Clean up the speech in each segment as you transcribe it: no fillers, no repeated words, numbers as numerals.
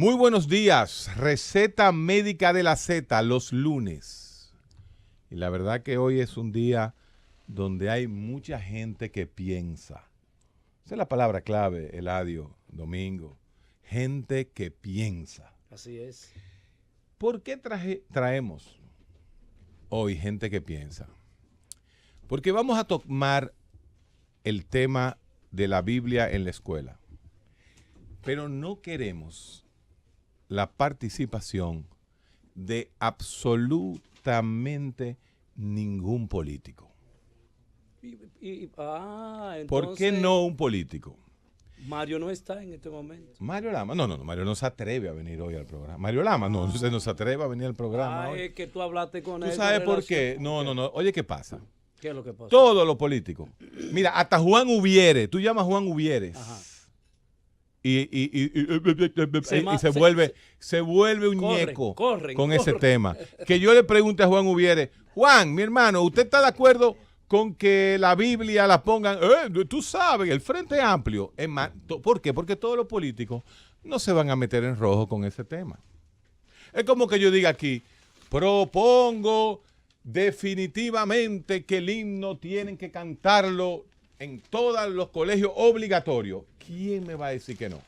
Muy buenos días, receta médica de la Z los lunes. Y la verdad que hoy es un día donde hay mucha gente que piensa. Esa es la palabra clave, Eladio, Domingo. Gente que piensa. Así es. ¿Por qué traemos hoy gente que piensa? Porque vamos a tomar el tema de la Biblia en la escuela. Pero no queremos la participación de absolutamente ningún político. Entonces, ¿por qué no un político? Mario no está en este momento. Mario Lama, no, Mario no se atreve a venir hoy al programa. Mario Lama, no se atreve a venir al programa hoy. Es que tú hablaste con él. ¿Tú sabes con por qué? relación- No. Oye, ¿qué pasa? ¿Qué es lo que pasa? Todos los políticos. Mira, hasta Juan Ubiere. Tú llamas Juan Ubieres. Ajá. Y se vuelve un ñeco con ese tema. Que yo le pregunte a Juan Ubiere, Juan, mi hermano, ¿usted está de acuerdo con que la Biblia la pongan? Tú sabes, el Frente Amplio. Es más, ¿por qué? Porque todos los políticos no se van a meter en rojo con ese tema. Es como que yo diga aquí, propongo definitivamente que el himno tienen que cantarlo en todos los colegios obligatorios. ¿Quién me va a decir que no?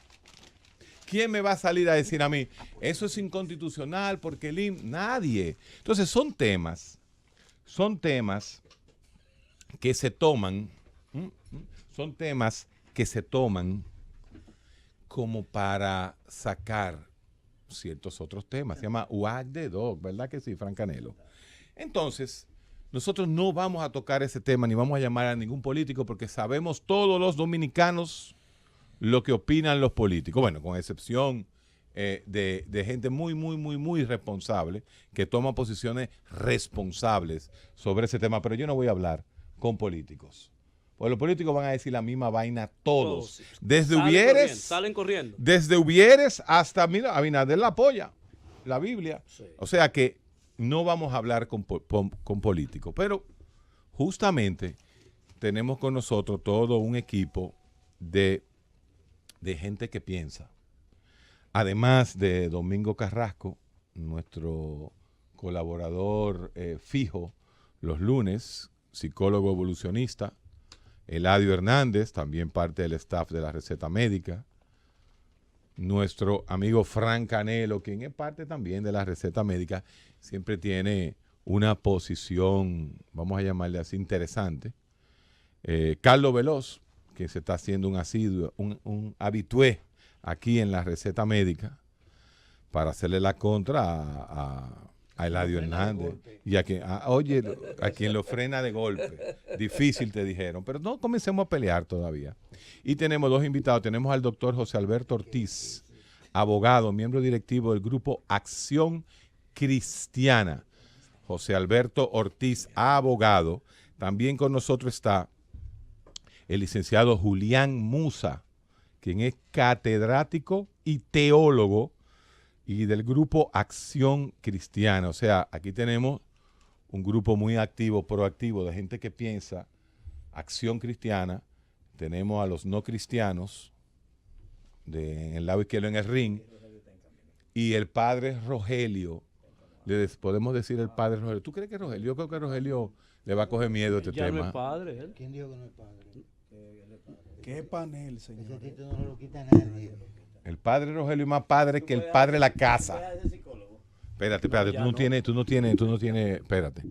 ¿Quién me va a salir a decir a mí, eso es inconstitucional porque el himno? Nadie. Entonces son temas que se toman, como para sacar ciertos otros temas. Se llama wag the dog, ¿verdad que sí, Frank Canelo? Entonces, nosotros no vamos a tocar ese tema ni vamos a llamar a ningún político porque sabemos todos los dominicanos lo que opinan los políticos. Bueno, con excepción de gente muy responsable que toma posiciones responsables sobre ese tema. Pero yo no voy a hablar con políticos. Porque los políticos van a decir la misma vaina todos. Desde Salen corriendo. Desde Ubieres hasta, mira, Abinader la apoya, la Biblia. Sí. O sea que no vamos a hablar con políticos. Pero justamente tenemos con nosotros todo un equipo de gente que piensa. Además de Domingo Carrasco, nuestro colaborador fijo los lunes, psicólogo evolucionista, Eladio Hernández, también parte del staff de la receta médica, nuestro amigo Frank Canelo, quien es parte también de la receta médica, siempre tiene una posición, vamos a llamarle así, interesante. Carlos Veloz, que se está haciendo un asiduo, un habitué aquí en la receta médica para hacerle la contra a Eladio Hernández y a quien lo frena de golpe. Difícil te dijeron, pero no comencemos a pelear todavía. Y tenemos dos invitados, tenemos al doctor José Alberto Ortiz, abogado, miembro directivo del grupo Acción Cristiana. José Alberto Ortiz, abogado. También con nosotros está el licenciado Julián Musa, quien es catedrático y teólogo y del grupo Acción Cristiana. O sea, aquí tenemos un grupo muy activo, proactivo, de gente que piensa, Acción Cristiana. Tenemos a los no cristianos, en el lado izquierdo en el ring, y el padre Rogelio. Podemos decir el padre Rogelio. ¿Tú crees que Rogelio? Yo creo que Rogelio le va a coger miedo a este Ya tema. no es padre, ¿eh? ¿Quién dijo que no es padre? ¿Qué panel, señor? Ese título no lo quita nadie. El padre Rogelio es más padre que el padre de la casa. Espérate, tú no tienes, espérate.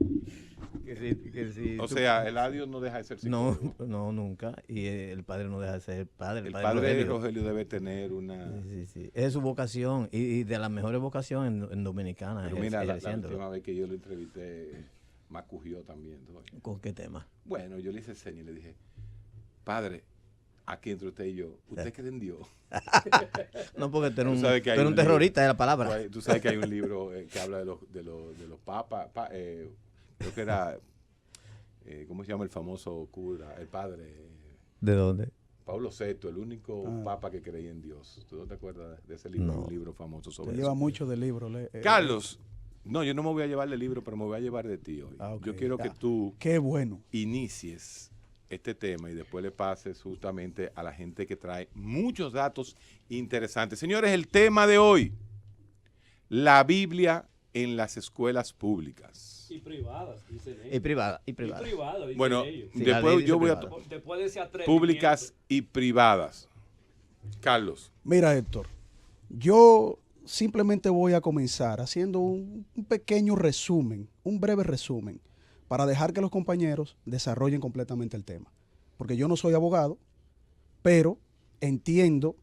Que si O tú- sea, Eladio no deja de ser psicólogo. no, nunca. Y el padre no deja de ser padre. El padre de Rogelio debe tener una... Sí. Es su vocación y de las mejores vocaciones en Dominicana. Pero mira, la ejerciéndolo. última vez que yo lo entrevisté, me acogió también. ¿Con qué tema? Bueno, yo le hice señas y le dije, padre, aquí entre usted y yo, ¿usted cree en Dios? No, porque tú eres Tú sabes que hay un un terrorista de la palabra. Tú sabes que hay un libro que habla de los papas, creo que era, ¿cómo se llama el famoso cura? El padre, ¿De dónde? Pablo VI, el único papa que creía en Dios. ¿Tú no te acuerdas de ese libro? No. Un libro famoso sobre Te eso. lleva mucho de libro. Carlos, no, yo no me voy a llevar del libro, pero me voy a llevar de ti hoy. Ok. Yo quiero que tú Qué bueno. inicies este tema y después le pases justamente a la gente que trae muchos datos interesantes. Señores, el tema de hoy, la Biblia en las escuelas públicas. Y privadas, dicen ellos. Y privada. Y privadas, dicen Bueno, ellos. Sí, la ley después dice yo voy a... privada. Después de ese atrevimiento. Públicas y privadas. Carlos. Mira, Héctor, yo simplemente voy a comenzar haciendo un pequeño resumen, un breve resumen, para dejar que los compañeros desarrollen completamente el tema. Porque yo no soy abogado, pero entiendo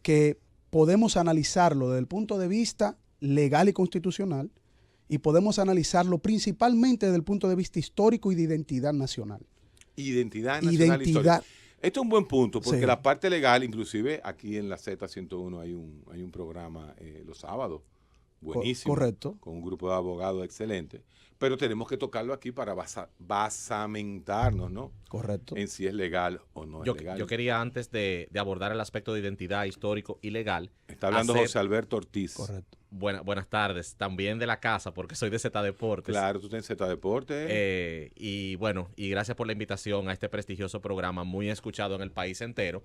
que podemos analizarlo desde el punto de vista legal y constitucional y podemos analizarlo principalmente desde el punto de vista histórico y de identidad nacional. Identidad nacional Identidad. histórica. Esto es un buen punto, porque Sí. la parte legal, inclusive aquí en la Z101 hay un programa los sábados, buenísimo. Correcto. Con un grupo de abogados excelente. Pero tenemos que tocarlo aquí para basamentarnos, ¿no? Correcto. En si es legal o no Yo, es legal. yo quería, antes de abordar el aspecto de identidad histórico y legal, Está hablando hacer- José Alberto Ortiz. Correcto. buenas tardes, también de la casa, porque soy de Z Deportes. Claro, tú tienes Z Deporte. Y bueno, y gracias por la invitación a este prestigioso programa, muy escuchado en el país entero.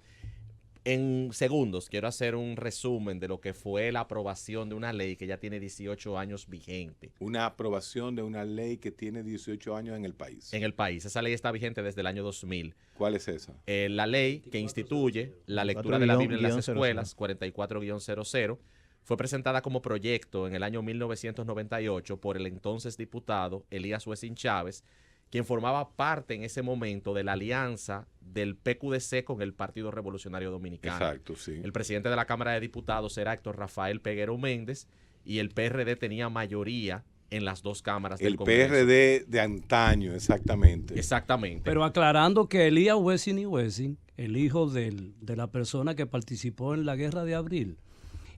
En segundos, quiero hacer un resumen de lo que fue la aprobación de una ley que ya tiene 18 años vigente Una aprobación de una ley que tiene 18 años en el país. en el país. Esa ley está vigente desde el año 2000. ¿Cuál es esa? La ley que instituye la lectura de la Biblia en las 44-00. escuelas, 44-00, fue presentada como proyecto en el año 1998 por el entonces diputado Elías Huesín Chávez, quien formaba parte en ese momento de la alianza del PQDC con el Partido Revolucionario Dominicano. Exacto, sí. El presidente de la Cámara de Diputados era Héctor Rafael Peguero Méndez y el PRD tenía mayoría en las dos cámaras del El Congreso. PRD de antaño, exactamente. Exactamente. Pero aclarando que Elías Huesín y Huesín, el hijo de la persona que participó en la Guerra de Abril,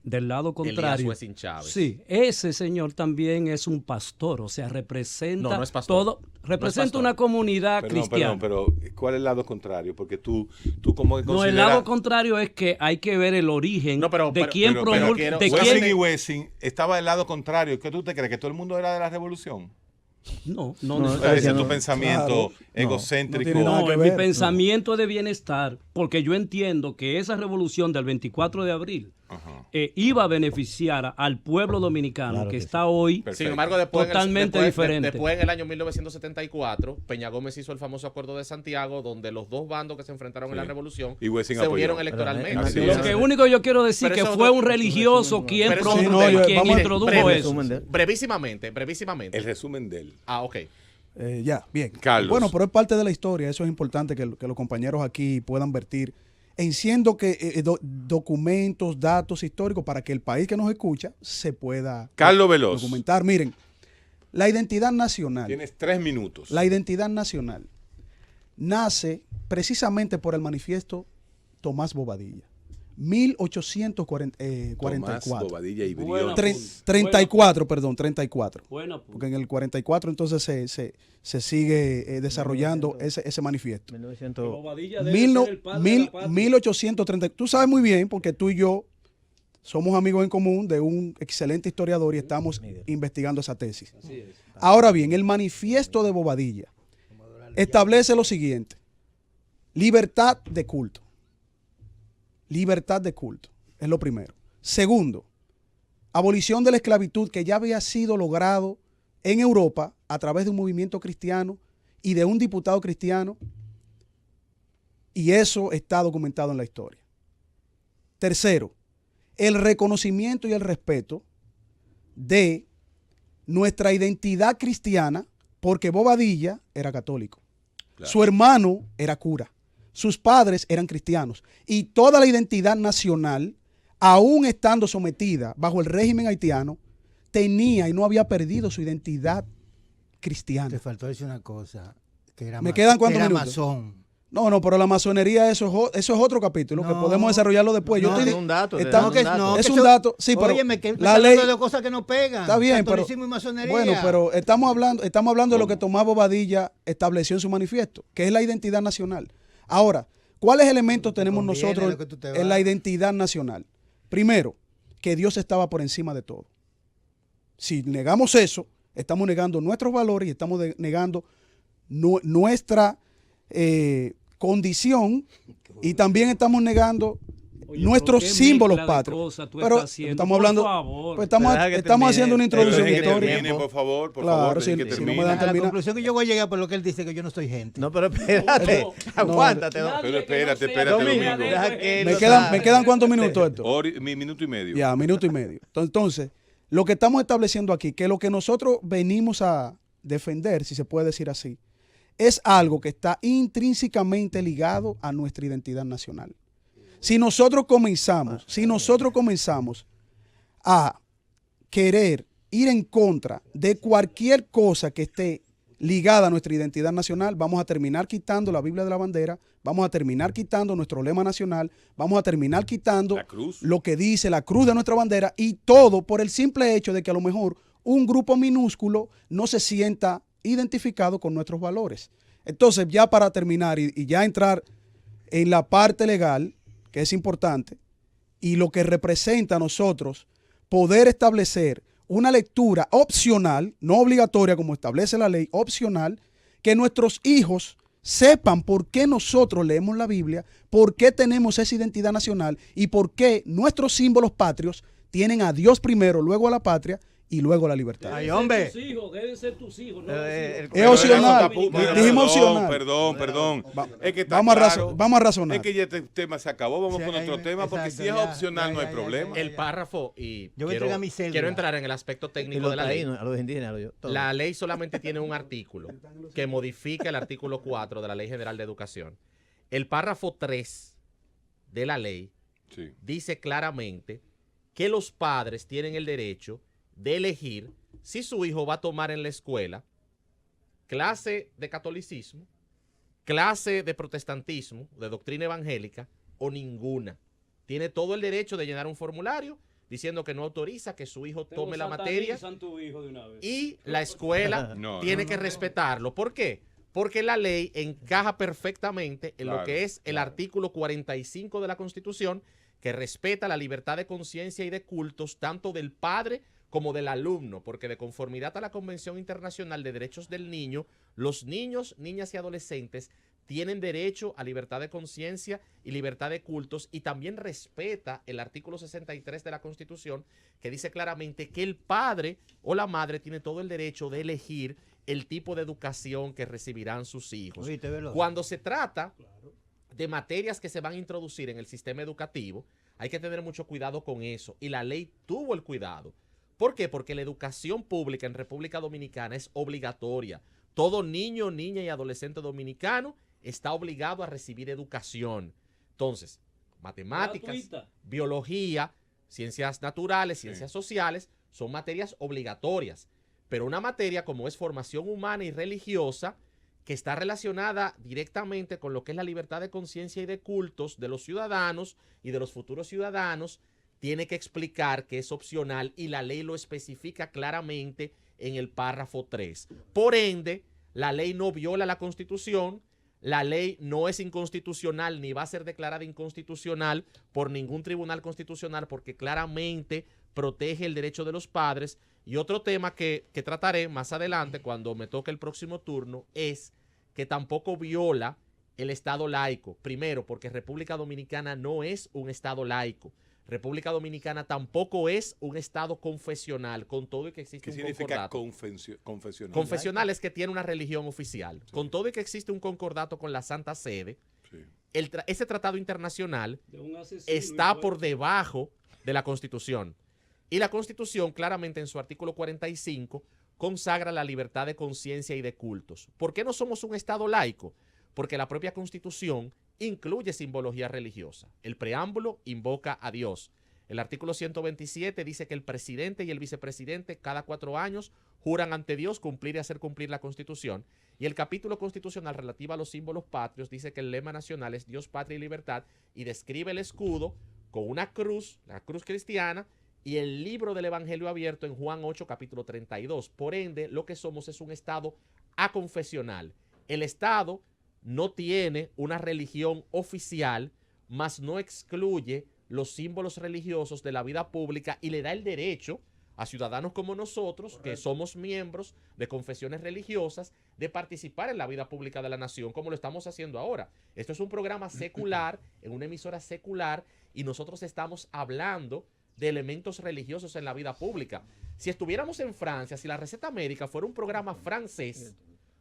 del lado Elías contrario. Huesín Chávez. Sí, ese señor también es un pastor, o sea, representa No, no es pastor. todo, representa pastor. una comunidad Perdón, cristiana. pero ¿cuál es el lado contrario? Porque tú como que No, el consideras... lado contrario es que hay que ver el origen No, pero- de pero- quién pero promulga, quiero- de Wessing quién. y Wessing estaba del lado contrario. ¿Qué tú te crees? ¿Que todo el mundo era de la revolución? No, No, no, está Ese es diciendo- tu pensamiento Claro, no, egocéntrico. no tiene nada No, que en mi ver. pensamiento es de bienestar, porque yo entiendo que esa revolución del 24 de abril Ajá. iba a beneficiar al pueblo dominicano Claro que que está hoy. Perfecto. Sin embargo, después, Totalmente diferente. Después, en el año 1974, Peña Gómez hizo el famoso Acuerdo de Santiago, donde los dos bandos que se enfrentaron en la Sí. revolución Y Wessing se unieron apoyó. electoralmente. Pero, Así no, es. Lo que único yo quiero decir Pero que eso fue es un religioso quien, Pero eso es otro tema. quien Vamos a- introdujo breve eso. resumen de- brevísimamente. El resumen de él. Ah, ok. Ya, bien. Carlos. Bueno, pero es parte de la historia. Eso es importante que los compañeros aquí puedan vertir. Enciendo que documentos, datos históricos para que el país que nos escucha se pueda Carlos Veloz. documentar. Miren, la identidad nacional. Tienes 3 minutos. La identidad nacional nace precisamente por el manifiesto Tomás Bobadilla, 1844. Tomás Bobadilla y Buena Brión. punta. 34, perdón, 34. Buena punta. Porque en el 44 entonces se sigue desarrollando ese manifiesto. 1900. Bobadilla debe ser el padre de la patria. 1830. Tú sabes muy bien, porque tú y yo somos amigos en común de un excelente historiador y estamos investigando esa tesis. Así es. Ahora bien, el manifiesto de Bobadilla establece lo siguiente: libertad de culto. Libertad de culto es lo primero. Segundo, abolición de la esclavitud, que ya había sido logrado en Europa a través de un movimiento cristiano y de un diputado cristiano, y eso está documentado en la historia. Tercero, el reconocimiento y el respeto de nuestra identidad cristiana, porque Bobadilla era católico, Claro. su hermano era cura, sus padres eran cristianos, y toda la identidad nacional, aún estando sometida bajo el régimen haitiano, tenía y no había perdido su identidad cristiana. Te faltó decir una cosa. Que era ¿Me quedan cuántos que era minutos? masón. No, pero la masonería, eso es otro capítulo que No, podemos desarrollarlo después. no, Yo es un dato, estamos- es un dato. es que un eso- dato, sí, pero Óyeme, que la estás ley hablando de cosas que no pegan. está bien, pero Catolicismo y masonería. bueno, pero estamos hablando de lo que Tomás Bobadilla estableció en su manifiesto, que es la identidad nacional. Ahora, ¿cuáles elementos tenemos conviene nosotros lo que tú te en vas. la identidad nacional? Primero, que Dios estaba por encima de todo. Si negamos eso, estamos negando nuestros valores y estamos negando nuestra condición y también estamos negando Oye, nuestros pero qué símbolos mezcla de patrios. cosas tú Pero estás haciendo, estamos por hablando, favor. pues estamos, Deja que estamos termine. haciendo una introducción Dejen que histórica. termine, por favor, Claro, dejen que si no termine. me dan A la terminar. conclusión que yo voy a llegar por lo que él dice que yo no soy gente. No, pero espérate. Aguántate. Nadie Pero que no espérate, sea espérate, Domingo, Domingo. Deja que ¿Me quedan cuántos minutos esto? Mi minuto y medio. Ya, minuto y medio. Entonces, lo que estamos estableciendo aquí, que lo que nosotros venimos a defender, si se puede decir así, es algo que está intrínsecamente ligado a nuestra identidad nacional. Si nosotros comenzamos a querer ir en contra de cualquier cosa que esté ligada a nuestra identidad nacional, vamos a terminar quitando la Biblia de la bandera, vamos a terminar quitando nuestro lema nacional, vamos a terminar quitando La cruz. lo que dice la cruz de nuestra bandera, y todo por el simple hecho de que a lo mejor un grupo minúsculo no se sienta identificado con nuestros valores. Entonces, ya para terminar y ya entrar en la parte legal, que es importante, y lo que representa a nosotros poder establecer una lectura opcional, no obligatoria como establece la ley, opcional, que nuestros hijos sepan por qué nosotros leemos la Biblia, por qué tenemos esa identidad nacional y por qué nuestros símbolos patrios tienen a Dios primero, luego a la patria y luego a la libertad. Ay, hombre. Deben ser tus hijos, no Es Pero opcional. eso está pu- Dijimos opcional. Perdón. Es que está Vamos a claro. vamos a razonar. Es que ya este tema se acabó. Vamos Sí, con otro ahí- tema, porque exacto, si es ya, opcional ya, no hay ya, problema. El párrafo, y Yo voy a entregar mi cédula. quiero entrar en el aspecto Y técnico los de la ley. taínos, a los indígenas, todo. La ley solamente tiene un artículo que modifica el artículo 4 de la Ley General de Educación. El párrafo 3 de la ley Sí. dice claramente que los padres tienen el derecho de elegir si su hijo va a tomar en la escuela clase de catolicismo, clase de protestantismo, de doctrina evangélica o ninguna. Tiene todo el derecho de llenar un formulario diciendo que no autoriza que su hijo tome la materia y la escuela No, tiene que respetarlo. ¿Por qué? Porque la ley encaja perfectamente en lo Claro, que es el claro. artículo 45 de la Constitución, que respeta la libertad de conciencia y de cultos tanto del padre como del alumno, porque de conformidad a la Convención Internacional de Derechos del Niño, los niños, niñas y adolescentes tienen derecho a libertad de conciencia y libertad de cultos, y también respeta el artículo 63 de la Constitución, que dice claramente que el padre o la madre tiene todo el derecho de elegir el tipo de educación que recibirán sus hijos. Oíste, Veloz. Cuando se trata de materias que se van a introducir en el sistema educativo, hay que tener mucho cuidado con eso, y la ley tuvo el cuidado. ¿Por qué? Porque la educación pública en República Dominicana es obligatoria. Todo niño, niña y adolescente dominicano está obligado a recibir educación. Entonces, matemáticas, Gratuita. biología, ciencias naturales, ciencias sociales, son materias obligatorias. Pero una materia como es formación humana y religiosa, que está relacionada directamente con lo que es la libertad de conciencia y de cultos de los ciudadanos y de los futuros ciudadanos, tiene que explicar que es opcional, y la ley lo especifica claramente en el párrafo 3. Por ende, la ley no viola la Constitución, la ley no es inconstitucional ni va a ser declarada inconstitucional por ningún tribunal constitucional, porque claramente protege el derecho de los padres. Y otro tema que trataré más adelante cuando me toque el próximo turno es que tampoco viola el Estado laico. Primero, porque República Dominicana no es un Estado laico. República Dominicana tampoco es un Estado confesional, con todo y que existe ¿Qué un significa concordato. confesional? Confesional es que tiene una religión oficial. Con todo y que existe un concordato con la Santa Sede, Sí. ese tratado internacional De un asesino, está y por debajo de la Constitución. Y la Constitución, claramente en su artículo 45, consagra la libertad de conciencia y de cultos. ¿Por qué no somos un Estado laico? Porque la propia Constitución incluye simbología religiosa. El preámbulo invoca a Dios. El artículo 127 dice que el presidente y el vicepresidente cada 4 años juran ante Dios cumplir y hacer cumplir la Constitución. Y el capítulo constitucional relativo a los símbolos patrios dice que el lema nacional es Dios, patria y libertad, y describe el escudo con una cruz, la cruz cristiana, y el libro del Evangelio abierto en Juan 8, capítulo 32. Por ende, lo que somos es un Estado aconfesional. El Estado no tiene una religión oficial, mas no excluye los símbolos religiosos de la vida pública y le da el derecho a ciudadanos como nosotros, que somos miembros de confesiones religiosas, de participar en la vida pública de la nación, como lo estamos haciendo ahora. Esto es un programa secular, en una emisora secular, y nosotros estamos hablando de elementos religiosos en la vida pública. Si estuviéramos en Francia, si la Receta América fuera un programa francés,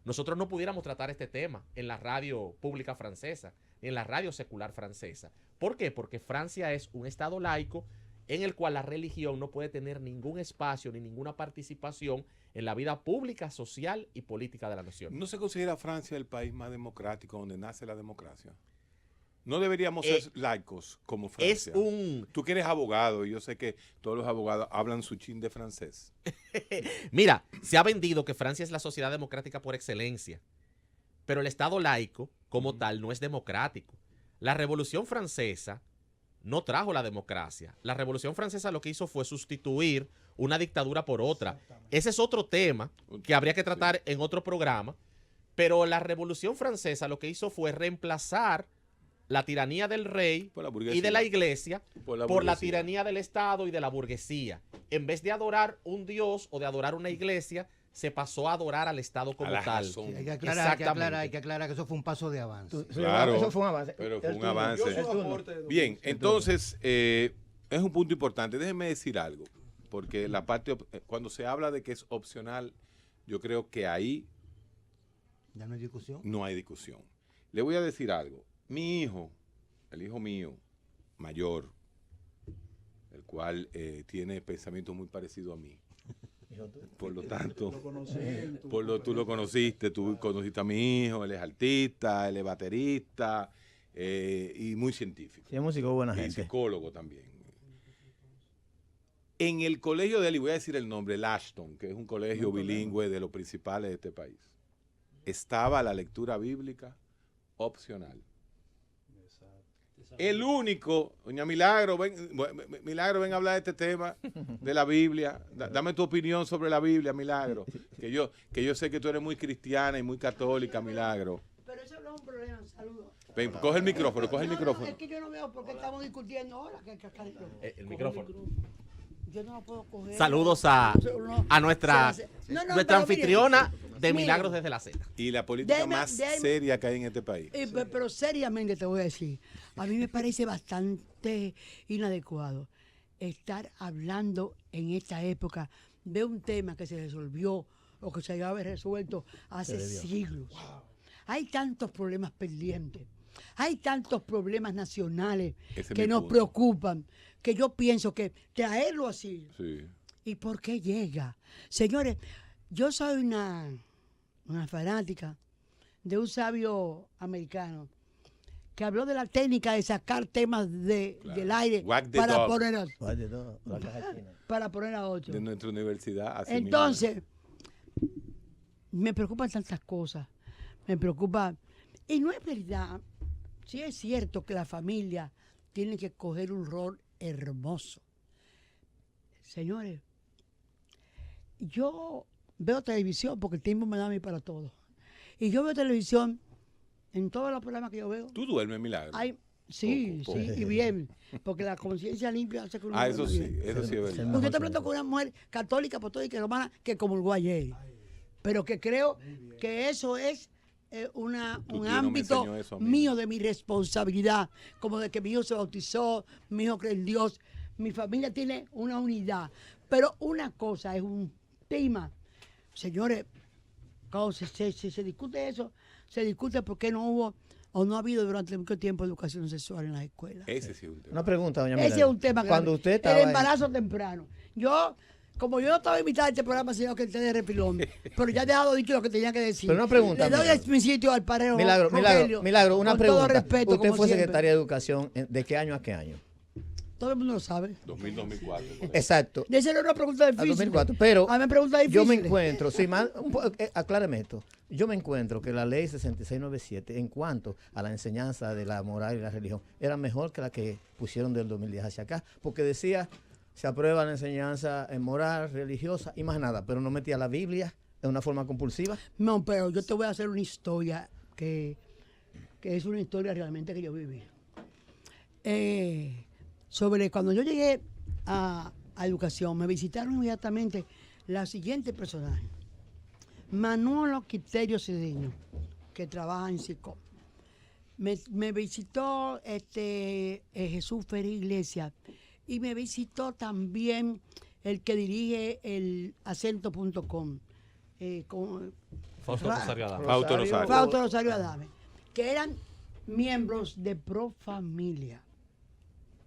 nosotros no pudiéramos tratar este tema en la radio pública francesa, ni en la radio secular francesa. ¿Por qué? Porque Francia es un estado laico en el cual la religión no puede tener ningún espacio ni ninguna participación en la vida pública, social y política de la nación. ¿No se considera Francia el país más democrático donde nace la democracia? No deberíamos ser laicos como Francia. Tú que eres abogado, y yo sé que todos los abogados hablan su chin de francés. Mira, se ha vendido que Francia es la sociedad democrática por excelencia, pero el Estado laico, como tal, no es democrático. La Revolución Francesa no trajo la democracia. La Revolución Francesa lo que hizo fue sustituir una dictadura por otra. Ese es otro tema que habría que tratar en otro programa, pero la Revolución Francesa lo que hizo fue reemplazar la tiranía del rey y de la iglesia por la tiranía del Estado y de la burguesía. En vez de adorar un dios o de adorar una iglesia, se pasó a adorar al Estado como tal. Sí, hay que aclarar que eso fue un paso de avance. Claro, eso fue un avance. Pero fue un avance. Bien, entonces, es un punto importante. Déjenme decir algo, porque la parte, cuando se habla de que es opcional, yo creo que ahí ¿Ya no hay discusión? no hay discusión. Le voy a decir algo. Mi hijo, el hijo mío, mayor, el cual tiene pensamientos muy parecidos a mí. Por lo tanto, tú lo conociste, tú conociste a mi hijo, él es artista, él es baterista y muy científico. Sí, es músico, buena Y gente. psicólogo también. En el colegio de él, y voy a decir el nombre, el Ashton, que es un colegio bilingüe de los principales de este país, estaba la lectura bíblica opcional. El único, doña Milagro, Milagro, ven a hablar de este tema, de la Biblia. Dame tu opinión sobre la Biblia, Milagro. Que yo sé que tú eres muy cristiana y muy católica, Milagro. Pero eso no es un problema, saludos. Ven, coge el micrófono, coge el micrófono. Es que yo no veo por qué estamos discutiendo ahora. El micrófono. Yo no lo puedo coger. Saludos a nuestra anfitriona de Mire. Milagros desde la Z. Y la política Deme- más deme- seria que hay en este país. Pero seriamente te voy a decir, a mí me parece bastante inadecuado estar hablando en esta época de un tema que se resolvió o que se debe haber resuelto hace siglos. Hay tantos problemas pendientes, hay tantos problemas nacionales Ese es que mi nos punto. preocupan, que yo pienso que traerlo así. Sí. ¿Y por qué llega? Señores, yo soy una fanática de un sabio americano que habló de la técnica de sacar temas del aire Whack the para dog. poner a otro. De nuestra universidad. así Entonces, me preocupan tantas cosas. Me preocupa. Y no es verdad. Sí es cierto que la familia tiene que coger un rol hermoso. Señores, yo veo televisión porque el tiempo me da a mí para todo. Y yo veo televisión en todos los programas que yo veo. mismo. ¿Tú duermes, Milagro? Sí, Poco. y bien. Porque la conciencia limpia hace que uno Eso duerma sí, bien. eso sí es verdad. Usted está hablando con una mujer católica, apostólica y romana que comulgó ayer. Pero que creo que eso es un tío no me ámbito enseñó eso a mí. mío de mi responsabilidad. Como de que mi hijo se bautizó, mi hijo cree en Dios. Mi familia tiene una unidad. Pero una cosa es un tema. Señores, cuando se discute eso, se discute por qué no hubo o no ha habido durante mucho tiempo educación sexual en las escuelas. Ese sí es un tema. Una pregunta, doña Ese Milagro. es un tema grave. Cuando usted estaba el embarazo temprano. Como yo no estaba invitada a este programa, sino que usted de repilón, pero ya he dejado dicho lo que tenía que decir. Pero una pregunta, Le doy Milagro. mi sitio al parero Milagro, una con pregunta. todo respeto, Usted como fue siempre. secretaria de Educación, ¿de qué año a qué año? Todo el mundo lo sabe. 2000-2004. por ahí. Exacto. De ser una pregunta A difícil. 2004. Pero A mí me pregunta difícil. yo me encuentro, sí, acláreme esto. Yo me encuentro que la ley 6697, en cuanto a la enseñanza de la moral y la religión, era mejor que la que pusieron del 2010 hacia acá, porque decía, se aprueba la enseñanza moral, religiosa y más nada, pero no metía la Biblia de una forma compulsiva. No, pero yo te voy a hacer una historia que es una historia realmente que yo viví. Sobre cuando yo llegué a a educación, me visitaron inmediatamente los siguientes personajes. Manolo Quiterio Cedeño, que trabaja en SICOP. Me visitó Jesús Ferri Iglesias y me visitó también el que dirige el acento.com. Fausto Rosario Adame. Fausto Rosario Adame, que eran miembros de Pro Familia.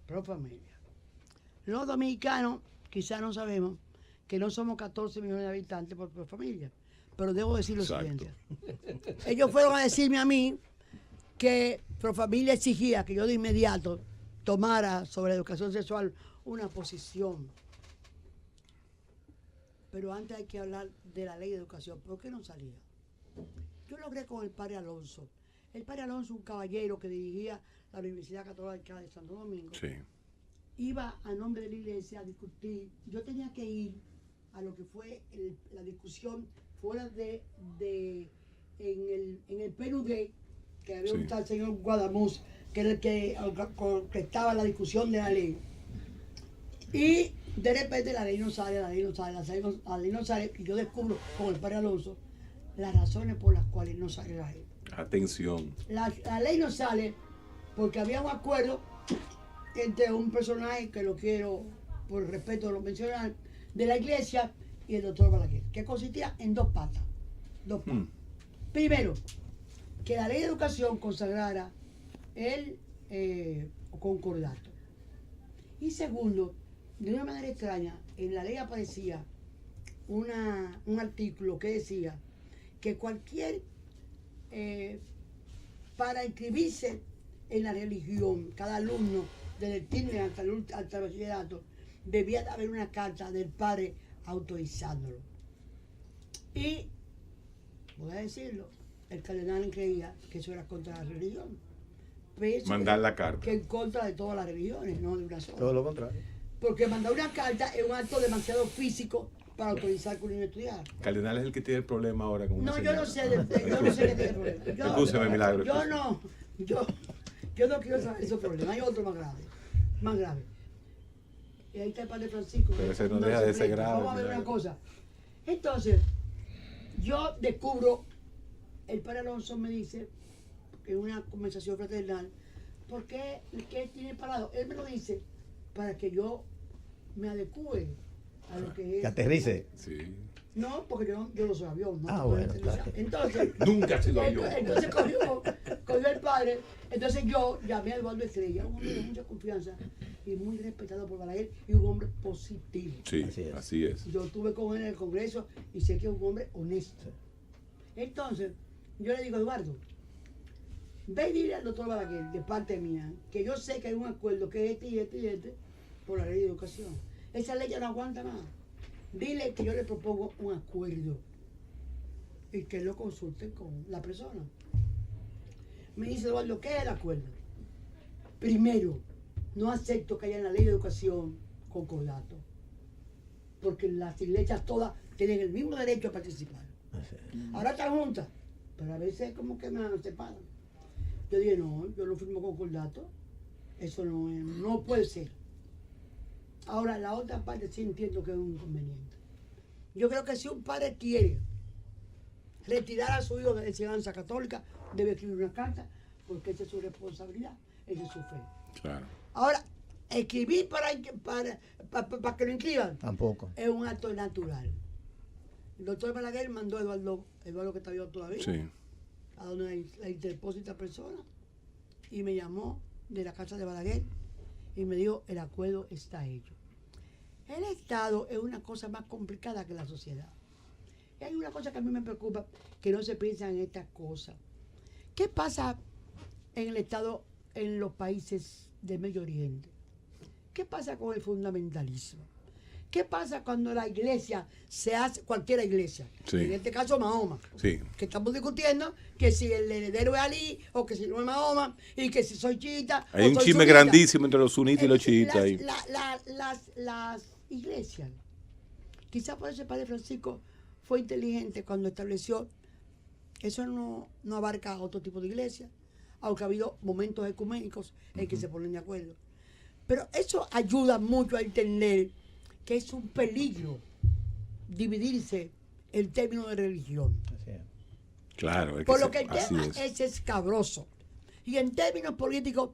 Pro Familia. Los dominicanos quizás no sabemos que no somos 14 millones de habitantes por Pro Familia, pero debo decir lo siguiente. Ellos fueron a decirme a mí que Pro Familia exigía que yo de inmediato tomara sobre la educación sexual una posición. Pero antes hay que hablar de la ley de educación. ¿Por qué no salía? Yo logré con el padre Alonso. El padre Alonso, un caballero que dirigía la Universidad Católica de Santo Domingo, Sí. iba a nombre de la iglesia a discutir. Yo tenía que ir a lo que fue la discusión fuera en el PNUD, que había un tal señor Guadamuz, que era el que orquestaba la discusión de la ley. Y de repente la ley no sale, y yo descubro con el padre Alonso las razones por las cuales no sale la ley. Atención. La ley no sale porque había un acuerdo entre un personaje que lo quiero, por respeto lo mencionar, de la iglesia y el doctor Balaguer, que consistía en dos patas. Primero, que la ley de educación consagrara el concordato. Y segundo, de una manera extraña, en la ley aparecía un artículo que decía que cualquier, para inscribirse en la religión, cada alumno desde el kinder hasta el bachillerato, debía de haber una carta del padre autorizándolo. Y, voy a decirlo, el cardenal creía que eso era contra la religión. Mandar la carta. Que en contra de todas las religiones, no de una sola. Todo lo contrario. Porque mandar una carta es un acto demasiado físico para autorizar que un niño estudiar. Cardenal es el que tiene el problema ahora con una No, yo señora. no sé, yo no sé qué tiene problema. Excúseme, Milagro. Yo no quiero saber esos problemas. Hay otro más grave. Y ahí está el padre Francisco. Pero ese no deja de ser grave. Vamos a ver Milagro. una cosa. Entonces, yo descubro, el padre Alonso me dice, en una conversación fraternal, ¿por qué tiene parado? Él me lo dice para que yo me adecue a lo que es. Que aterrice. Sí. No, porque yo no soy avión. No Ah, te puedo bueno, aterrizar. claro. Entonces, Nunca ha sido avión. entonces cogió el padre. Entonces yo llamé a Eduardo Estrella, un hombre de mucha confianza y muy respetado por Balaguer y un hombre positivo. Sí, Así es. así es. Yo estuve con él en el Congreso y sé que es un hombre honesto. Entonces, yo le digo, Eduardo, ve y dile al doctor Balaguer, de parte mía, que yo sé que hay un acuerdo que es este, por la ley de educación. Esa ley ya no aguanta más. Dile que yo le propongo un acuerdo y que lo consulte con la persona. Me dice Eduardo, ¿qué es el acuerdo? Primero, no acepto que haya en la ley de educación concordato, porque las iglesias todas tienen el mismo derecho a participar. Ahora están juntas, pero a veces como que me separan. Yo dije, no, yo no firmo concordato, eso no puede ser. Ahora, la otra parte sí entiendo que es un inconveniente. Yo creo que si un padre quiere retirar a su hijo de la enseñanza católica, debe escribir una carta, porque esa es su responsabilidad, esa es su fe. Claro. Ahora, escribir para que lo inscriban Tampoco. es un acto natural. El doctor Balaguer mandó a Eduardo que está vivo todavía, Sí. a donde la interpósita persona, y me llamó de la casa de Balaguer y me dijo, el acuerdo está hecho. El Estado es una cosa más complicada que la sociedad. Y hay una cosa que a mí me preocupa, que no se piensa en estas cosas. ¿Qué pasa en el Estado, en los países del Medio Oriente? ¿Qué pasa con el fundamentalismo? ¿Qué pasa cuando la iglesia se hace, cualquier iglesia, Sí. en este caso Mahoma, Sí. que estamos discutiendo que si el heredero es Ali o que si no es Mahoma y que si soy chiita Hay o un soy chisme sunita? grandísimo entre los sunitas y los chiitas. ahí. Las iglesias, quizás por eso el padre Francisco fue inteligente cuando estableció, eso no abarca a otro tipo de iglesias, aunque ha habido momentos ecuménicos en que se ponen de acuerdo. Pero eso ayuda mucho a entender que es un peligro dividirse en términos de religión. Así es. Claro, es Por que lo que el así tema es. es escabroso. Y en términos políticos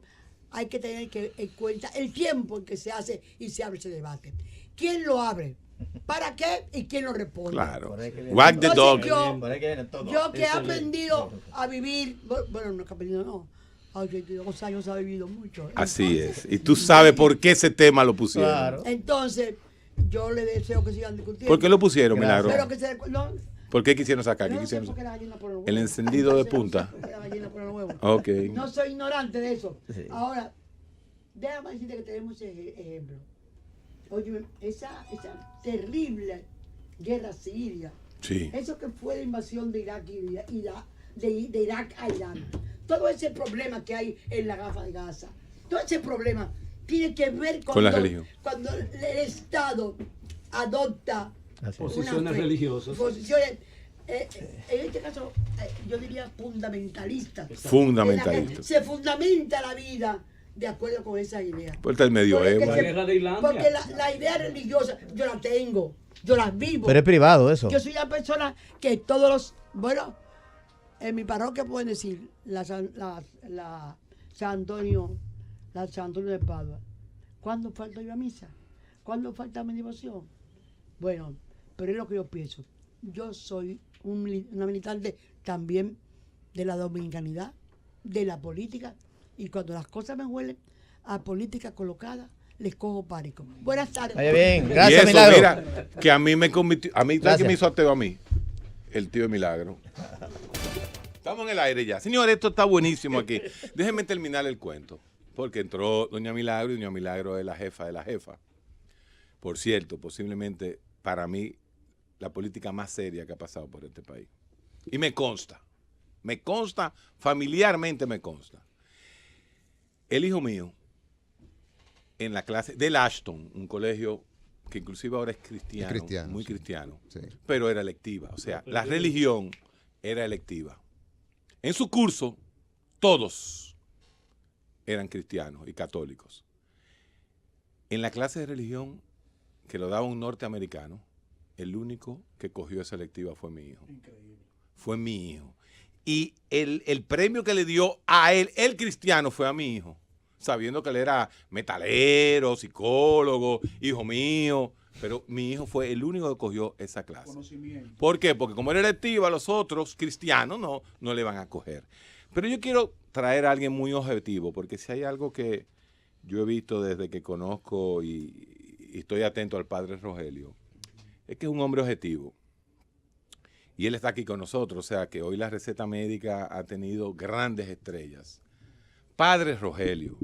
hay que tener en cuenta el tiempo en que se hace y se abre ese debate. ¿Quién lo abre? ¿Para qué? ¿Y quién lo responde? Claro. Por ahí que viene. Wag the Entonces, dog. Por ahí que viene todo. Yo que he Eso es- aprendido a vivir, bueno, no que he aprendido, no. A 82 años ha vivido mucho. Así Entonces, es. Y tú sabes por qué ese tema lo pusieron. Claro. Entonces, yo le deseo que sigan discutiendo. ¿Por qué lo pusieron, Gracias. Milagro? Pero que se no, ¿Por qué quisieron sacar? ¿Qué no sé quisieron por qué sacar? la gallina pone los El huevos. encendido de No sé punta. por qué la gallina pone los huevos. Ok. No soy ignorante de eso. Sí. Ahora, déjame decirte que tenemos ejemplo. Oye, esa terrible guerra siria, Sí. eso que fue la invasión de Irak de Irak a Irán, todo ese problema que hay en la Gafa de Gaza, todo ese problema tiene que ver Con la religión. cuando el Estado adopta Así es. Posiciones una fe, religiosas. posiciones, en este caso, yo diría fundamentalistas. Fundamentalista. En la que se fundamenta la vida de acuerdo con esas ideas. Puerta del medioevo. Porque La guerra de Islandia. Porque la idea religiosa, yo la tengo, yo la vivo. Pero es privado eso. Yo soy una persona que todos los, bueno, en mi parroquia pueden decir San Antonio de Padua. ¿Cuándo falta yo a misa? ¿Cuándo falta mi devoción? Bueno, pero es lo que yo pienso. Yo soy una militante también de la dominicanidad, de la política, y cuando las cosas me huelen a política colocada, les cojo pánico. Buenas tardes. Vaya bien. Y Gracias, eso, Milagro. mira, que a mí me convirtió. A mí, ¿sabes Gracias. qué me hizo ateo a mí? El tío de Milagro. Estamos en el aire ya. Señores, esto está buenísimo aquí. Déjenme terminar el cuento. Porque entró doña Milagro y doña Milagro es la jefa de la jefa. Por cierto, posiblemente para mí la política más seria que ha pasado por este país. Y me consta, familiarmente me consta. El hijo mío, en la clase del Ashton, un colegio que inclusive ahora es cristiano, Es cristiano, muy sí. cristiano, Sí. pero era electiva. O sea, la religión era electiva. En su curso, todos eran cristianos y católicos. En la clase de religión, que lo daba un norteamericano, el único que cogió esa electiva fue mi hijo. Increíble. Fue mi hijo. Y el premio que le dio a él, el cristiano, fue a mi hijo. Sabiendo que él era metalero, psicólogo, hijo mío. Pero mi hijo fue el único que cogió esa clase. ¿Por qué? Porque como era electiva, los otros cristianos no le van a coger. Pero yo quiero traer a alguien muy objetivo, porque si hay algo que yo he visto desde que conozco y estoy atento al padre Rogelio, es que es un hombre objetivo. Y él está aquí con nosotros, o sea que hoy la receta médica ha tenido grandes estrellas. Padre Rogelio,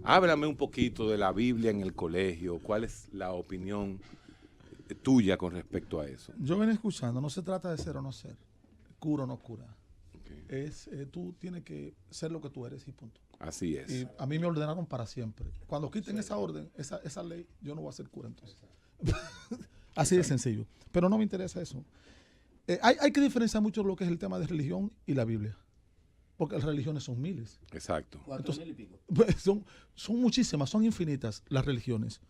háblame un poquito de la Biblia en el colegio. ¿Cuál es la opinión tuya con respecto a eso? Yo venía escuchando, no se trata de ser o no ser, cura o no cura. Okay. Tú tienes que ser lo que tú eres y punto. Así es. Y a mí me ordenaron para siempre. Cuando quiten esa orden, esa ley, yo no voy a ser cura entonces. Así de sencillo. Pero no me interesa eso. Hay que diferenciar mucho lo que es el tema de religión y la Biblia. Porque las religiones son miles. Exacto. Entonces, pues, son muchísimas, son infinitas las religiones.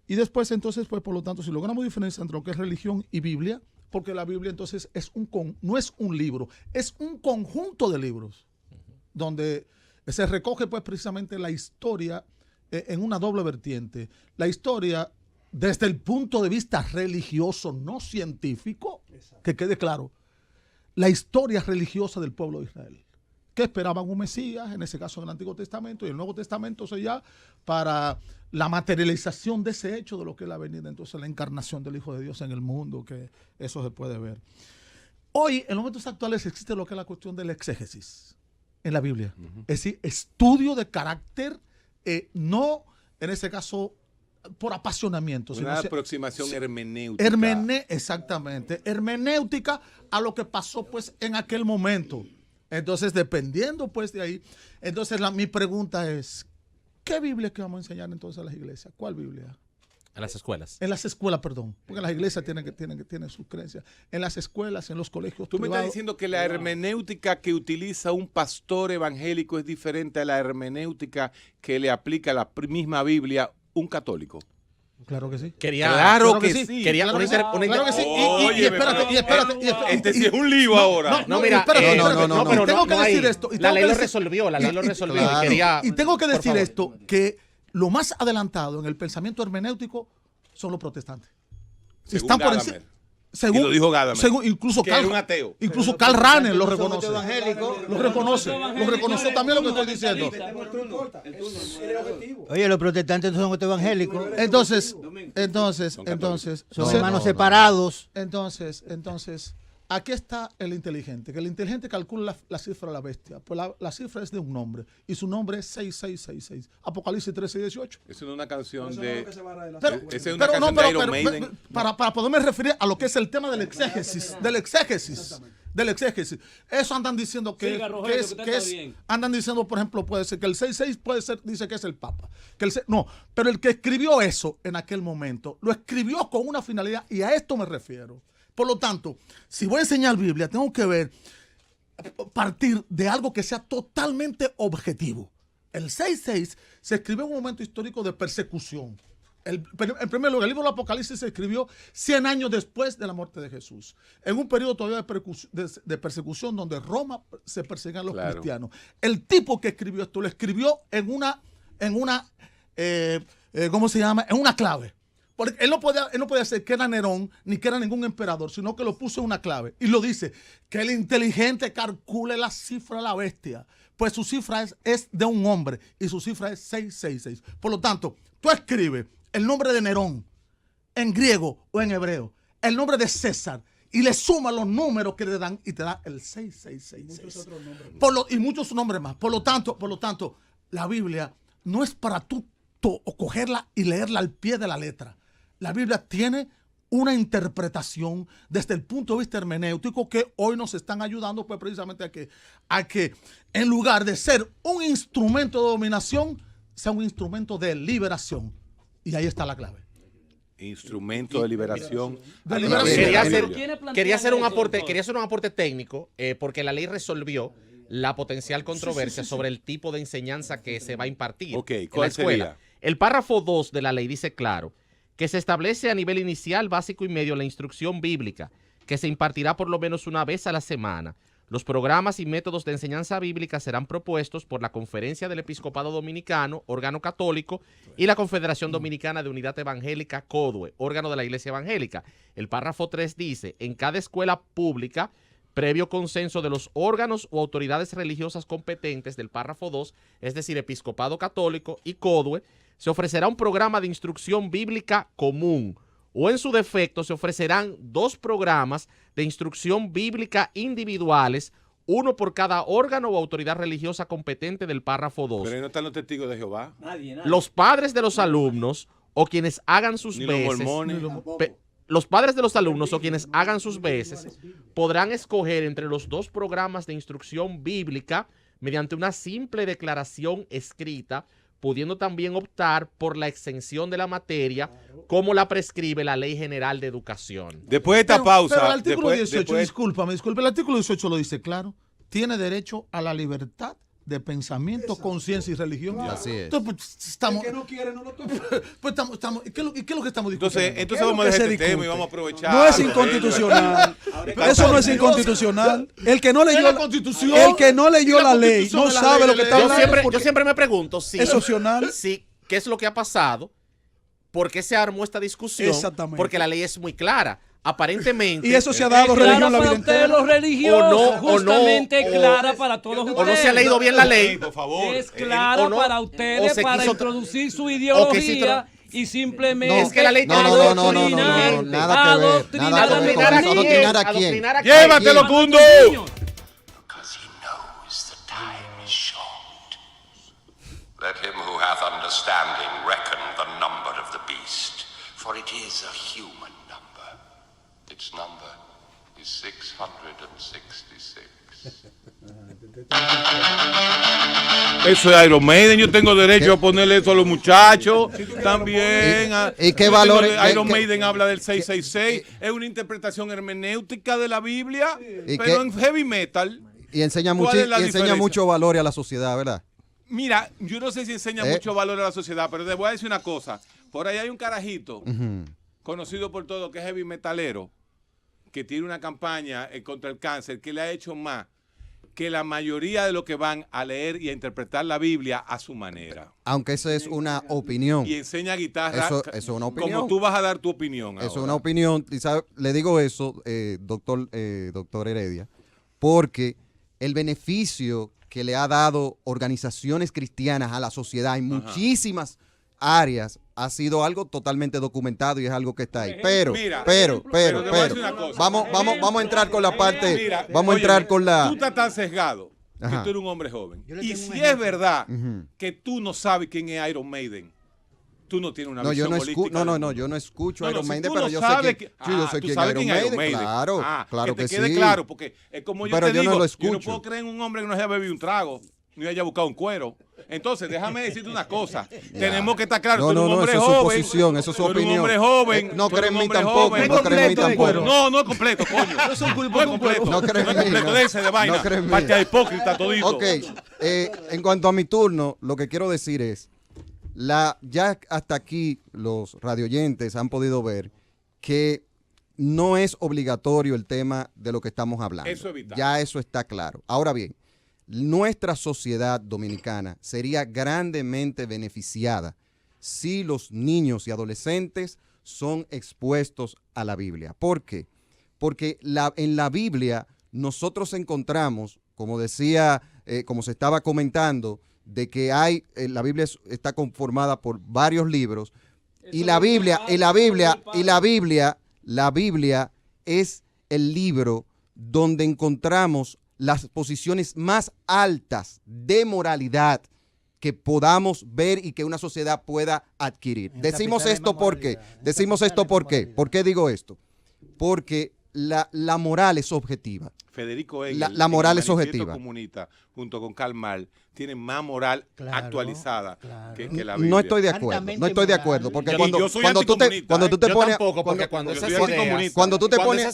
Y después, entonces, pues por lo tanto, si logramos diferenciar entre lo que es religión y Biblia, porque la Biblia entonces no es un libro, es un conjunto de libros, donde se recoge pues precisamente la historia en una doble vertiente. La historia desde el punto de vista religioso, no científico, que quede claro, la historia religiosa del pueblo de Israel. Que esperaban un Mesías, en ese caso en el Antiguo Testamento, y el Nuevo Testamento ya para la materialización de ese hecho de lo que es la venida, entonces la encarnación del Hijo de Dios en el mundo, que eso se puede ver. Hoy, en los momentos actuales, existe lo que es la cuestión del exégesis en la Biblia. Es decir, estudio de carácter, no, en ese caso, por apasionamiento. Una sino aproximación sí, hermenéutica. Exactamente. Hermenéutica a lo que pasó pues en aquel momento. Entonces, dependiendo pues de ahí, entonces mi pregunta es, ¿qué Biblia es que vamos a enseñar entonces a las iglesias? ¿Cuál Biblia? En las escuelas. En las escuelas, perdón, porque las iglesias tienen sus creencias. En las escuelas, en los colegios Tú me estás privados. diciendo que la hermenéutica que utiliza un pastor evangélico es diferente a la hermenéutica que le aplica la misma Biblia un católico. Claro que sí. Claro que sí. Quería Claro una que sí. inter- una Claro inter- que sí. Oye, espérate. Este sí es un lío ahora. No, mira, espérate, no, pero tengo que hay. decir esto. y La tengo ley que lo decir- resolvió, la ley lo resolvió. claro. Y quería. Y tengo que por decir favor. esto, que lo más adelantado en el pensamiento hermenéutico son los protestantes. Según Están por Gadamer. encima. Según, Y lo dijo Gadamer. según incluso Que Karl, era un ateo. incluso Karl Rahner lo Son reconoce. evangélicos. Lo reconoce también lo que estoy diciendo. Oye, los protestantes son evangélicos. Entonces, Son se- hermanos separados. Entonces, aquí está el inteligente, que el inteligente calcula la cifra de la bestia. Pues la cifra es de un nombre, y su nombre es 6666. Apocalipsis 13 y 18. Es una canción de... Pero, Esa es una pero canción de Iron Maiden. para poderme referir a lo que es el tema del exégesis. Eso andan diciendo que, Siga, Rogelio, que que es, usted que está es- bien. andan diciendo, por ejemplo, puede ser que el 66 puede ser, dice que es el Papa. No, pero el que escribió eso en aquel momento, lo escribió con una finalidad, y a esto me refiero. Por lo tanto, si voy a enseñar Biblia, tengo que partir de algo que sea totalmente objetivo. El 6.6 se escribió en un momento histórico de persecución. En primer lugar, el libro del Apocalipsis se escribió 100 años después de la muerte de Jesús, en un periodo todavía de persecución donde Roma se perseguían los cristianos. El tipo que escribió esto lo escribió en una ¿cómo se llama? En una clave. Porque él no podía ser que era Nerón ni que era ningún emperador, sino que lo puso en una clave. Y lo dice, que el inteligente calcule la cifra de la bestia. Pues su cifra es de un hombre y su cifra es 666. Por lo tanto, tú escribes el nombre de Nerón en griego o en hebreo, el nombre de César, y le sumas los números que le dan y te da el 6666. Y muchos nombres más. Por lo tanto, la Biblia no es para tú cogerla y leerla al pie de la letra. La Biblia tiene una interpretación desde el punto de vista hermenéutico que hoy nos están ayudando pues precisamente a que en lugar de ser un instrumento de dominación, sea un instrumento de liberación. Y ahí está la clave. Instrumento de liberación. De liberación. Quería hacer un aporte técnico, porque la ley resolvió la potencial controversia sobre el tipo de enseñanza que se va a impartir Ok, en la ¿cuál escuela. sería? El párrafo 2 de la ley dice claro que se establece a nivel inicial, básico y medio la instrucción bíblica, que se impartirá por lo menos una vez a la semana. Los programas y métodos de enseñanza bíblica serán propuestos por la Conferencia del Episcopado Dominicano, órgano católico, y la Confederación Dominicana de Unidad Evangélica, CODUE, órgano de la Iglesia Evangélica. El párrafo 3 dice, en cada escuela pública, previo consenso de los órganos o autoridades religiosas competentes del párrafo 2, es decir, Episcopado Católico y CODUE, se ofrecerá un programa de instrucción bíblica común, o en su defecto se ofrecerán 2 programas de instrucción bíblica individuales, uno por cada órgano o autoridad religiosa competente del párrafo 2. Pero ahí no están los testigos de Jehová. Nadie. Los padres de los alumnos o quienes hagan sus Ni los veces, mormones. los padres de los alumnos o quienes hagan sus veces podrán escoger entre los 2 programas de instrucción bíblica mediante una simple declaración escrita, pudiendo también optar por la exención de la materia, como la prescribe la Ley General de Educación. Después de esta pausa... Pero el artículo después- 18, disculpa, el artículo 18 lo dice claro, tiene derecho a la libertad de pensamiento, conciencia y religión. Así es. Entonces, pues, estamos... El que no quiere, no lo toma. Pues estamos ¿y qué es lo que estamos discutiendo? Entonces vamos a dejar este tema y vamos a aprovechar. No es inconstitucional. Eso no es inconstitucional. El que no leyó la Constitución. el que no leyó Y la la ley Constitución no es la sabe ley lo de que está ley. hablando. Yo porque siempre me pregunto si es opcional. qué es lo que ha pasado, por qué se armó esta discusión, Exactamente. porque la ley es muy clara. Aparentemente. Y eso se ha dado Clara religión la para vida ustedes entera. los religiosos, justamente o- clara para todos o ustedes. no se ha leído bien la ley. Por favor. Es clara o no, para o ustedes, se para quiso- introducir su o que ideología y simplemente Es que la ley No, tiene no, nada que ver, nada que ver con adoctrinar eso. ¿Adoctrinar a quién? adoctrinar a quién. ¡Llévatelo, Cundo! Because he knows the time is short. Let him who hath understanding reckon the number of the beast, for it is a human number. Its number is 666. Eso es Iron Maiden. Yo tengo derecho a ponerle eso a los muchachos. También. ¿Y qué Yo tengo valores- Iron qué- Maiden habla del 666. Es una interpretación hermenéutica de la Biblia. ¿Y Pero qué- en heavy metal. Y enseña, ¿Cuál es la diferencia? mucho valor a la sociedad, ¿verdad? Mira, yo no sé si enseña mucho valor a la sociedad, pero te voy a decir una cosa. Por ahí hay un carajito Ujú. conocido por todo que es heavy metalero, que tiene una campaña contra el cáncer que le ha hecho más que la mayoría de los que van a leer y a interpretar la Biblia a su manera. Aunque esa es una opinión. Y enseña guitarra. Eso es una opinión. Como tú vas a dar tu opinión. Eso es ahora. una opinión. Y le digo eso, doctor Heredia, porque el beneficio que le ha dado organizaciones cristianas a la sociedad en muchísimas áreas ha sido algo totalmente documentado y es algo que está ahí. Pero, Mira, pero, te voy a decir una cosa. vamos a entrar con la parte, Mira, vamos a entrar óyeme, con la... Tú estás tan sesgado que Ajá. tú eres un hombre joven. Yo le Y tengo un si es ejemplo. verdad Ujú. que tú no sabes quién es Iron Maiden, tú no tienes una No, yo visión no política. yo no escucho No, Iron si Maiden, tú pero no yo sabes sé quién, que- sí, yo sé tú quién sabes Iron quién es Maiden, Maiden. claro, claro que que te quede sí. claro, porque es como yo Pero te yo no digo, lo yo no escucho. puedo creer en un hombre que no haya bebido un trago ni haya buscado un cuero. Entonces, déjame decirte una cosa. Tenemos que estar claros. No, Tú eres no, un no, hombre eso es su joven. posición, eso es su Tú eres opinión. un hombre joven. No tú cree eres en un mí hombre tampoco, joven. no cree en mí tampoco. No es completo, coño. No es completo. No cree en mí, completo. no. Déjense de vaina. No cree en mí. Parte de hipócrita todito. Ok, en cuanto a mi turno, lo que quiero decir es, ya hasta aquí los radioyentes han podido ver que no es obligatorio el tema de lo que estamos hablando. Eso es vital. Ya eso está claro. Ahora bien, nuestra sociedad dominicana sería grandemente beneficiada si los niños y adolescentes son expuestos a la Biblia. ¿Por qué? Porque en la Biblia nosotros encontramos, como decía, como se estaba comentando, de que la Biblia está conformada por varios libros y la Biblia es el libro donde encontramos las posiciones más altas de moralidad que podamos ver y que una sociedad pueda adquirir. Decimos esto porque, ¿por qué digo esto? Porque la moral es objetiva. Federico Engels, La moral en el es objetiva. Manifiesto Comunista, junto con Karl Marx, tienen más moral actualizada que la Biblia. No estoy de acuerdo, porque cuando tú te Yo pones, tampoco, porque cuando esas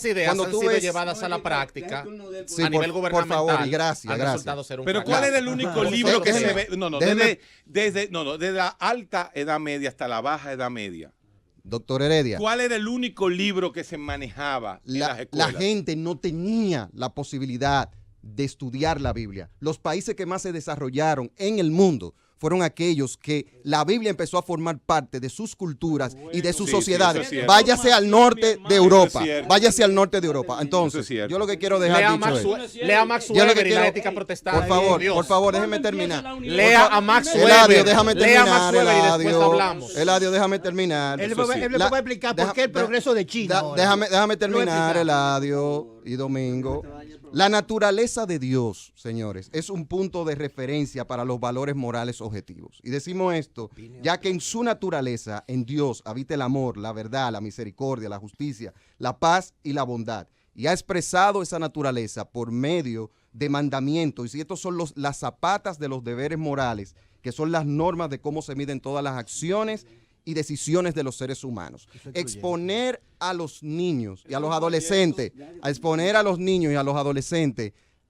ideas han sido llevadas a la práctica Sí, a nivel por gubernamental, favor, y gracias, han gracias. resultado ser un Pero fracaso. ¿cuál era el único libro que se ve? Desde la alta edad media hasta la baja edad media. Doctor Heredia, ¿Cuál era el único libro que se manejaba en las la escuelas? gente no tenía la posibilidad de estudiar la Biblia. Los países que más se desarrollaron en el mundo fueron aquellos que la Biblia empezó a formar parte de sus culturas y de sus Sí, sociedades. eso es cierto. Váyase al norte de Europa. cierto. Váyase al norte de Europa. Eso Entonces, es cierto. yo lo que quiero dejar dicho es... Lea a Max Yo lo que Weber y la quiero- ética protestante. Por favor, déjeme terminar. Lea a Max Eladio, Weber. déjame Lea a Max terminar, Weber y después Eladio. hablamos. Eladio, déjame terminar. Él Eso sí. le puede explicar por qué el progreso de China. ahora. Déjame terminar, explicar. Eladio y Domingo. La naturaleza de Dios, señores, es un punto de referencia para los valores morales objetivos. Y decimos esto, ya que en su naturaleza, en Dios, habita el amor, la verdad, la misericordia, la justicia, la paz y la bondad. Y ha expresado esa naturaleza por medio de mandamientos. Y estos son las zapatas de los deberes morales, que son las normas de cómo se miden todas las acciones y decisiones de los seres humanos. Exponer a los niños y a los adolescentes,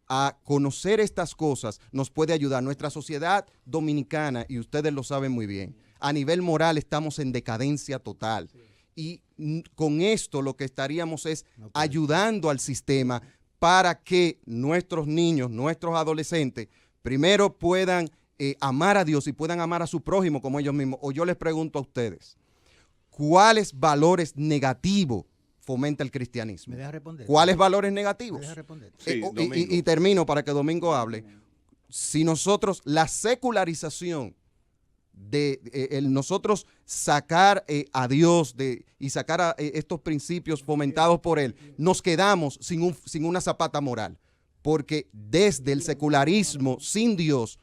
a conocer estas cosas nos puede ayudar. Nuestra sociedad dominicana, y ustedes lo saben muy bien, a nivel moral estamos en decadencia total. Y con esto lo que estaríamos es ayudando al sistema para que nuestros niños, nuestros adolescentes, primero puedan amar a Dios y puedan amar a su prójimo como ellos mismos. O yo les pregunto a ustedes, ¿cuáles valores negativos fomenta el cristianismo? ¿Me deja responder? ¿Cuáles valores negativos? ¿Me deja responder? Sí, Y termino para que Domingo hable. Si nosotros, la secularización de nosotros sacar a Dios y sacar a estos principios fomentados por Él, nos quedamos sin una zapata moral. Porque desde el secularismo, sin Dios,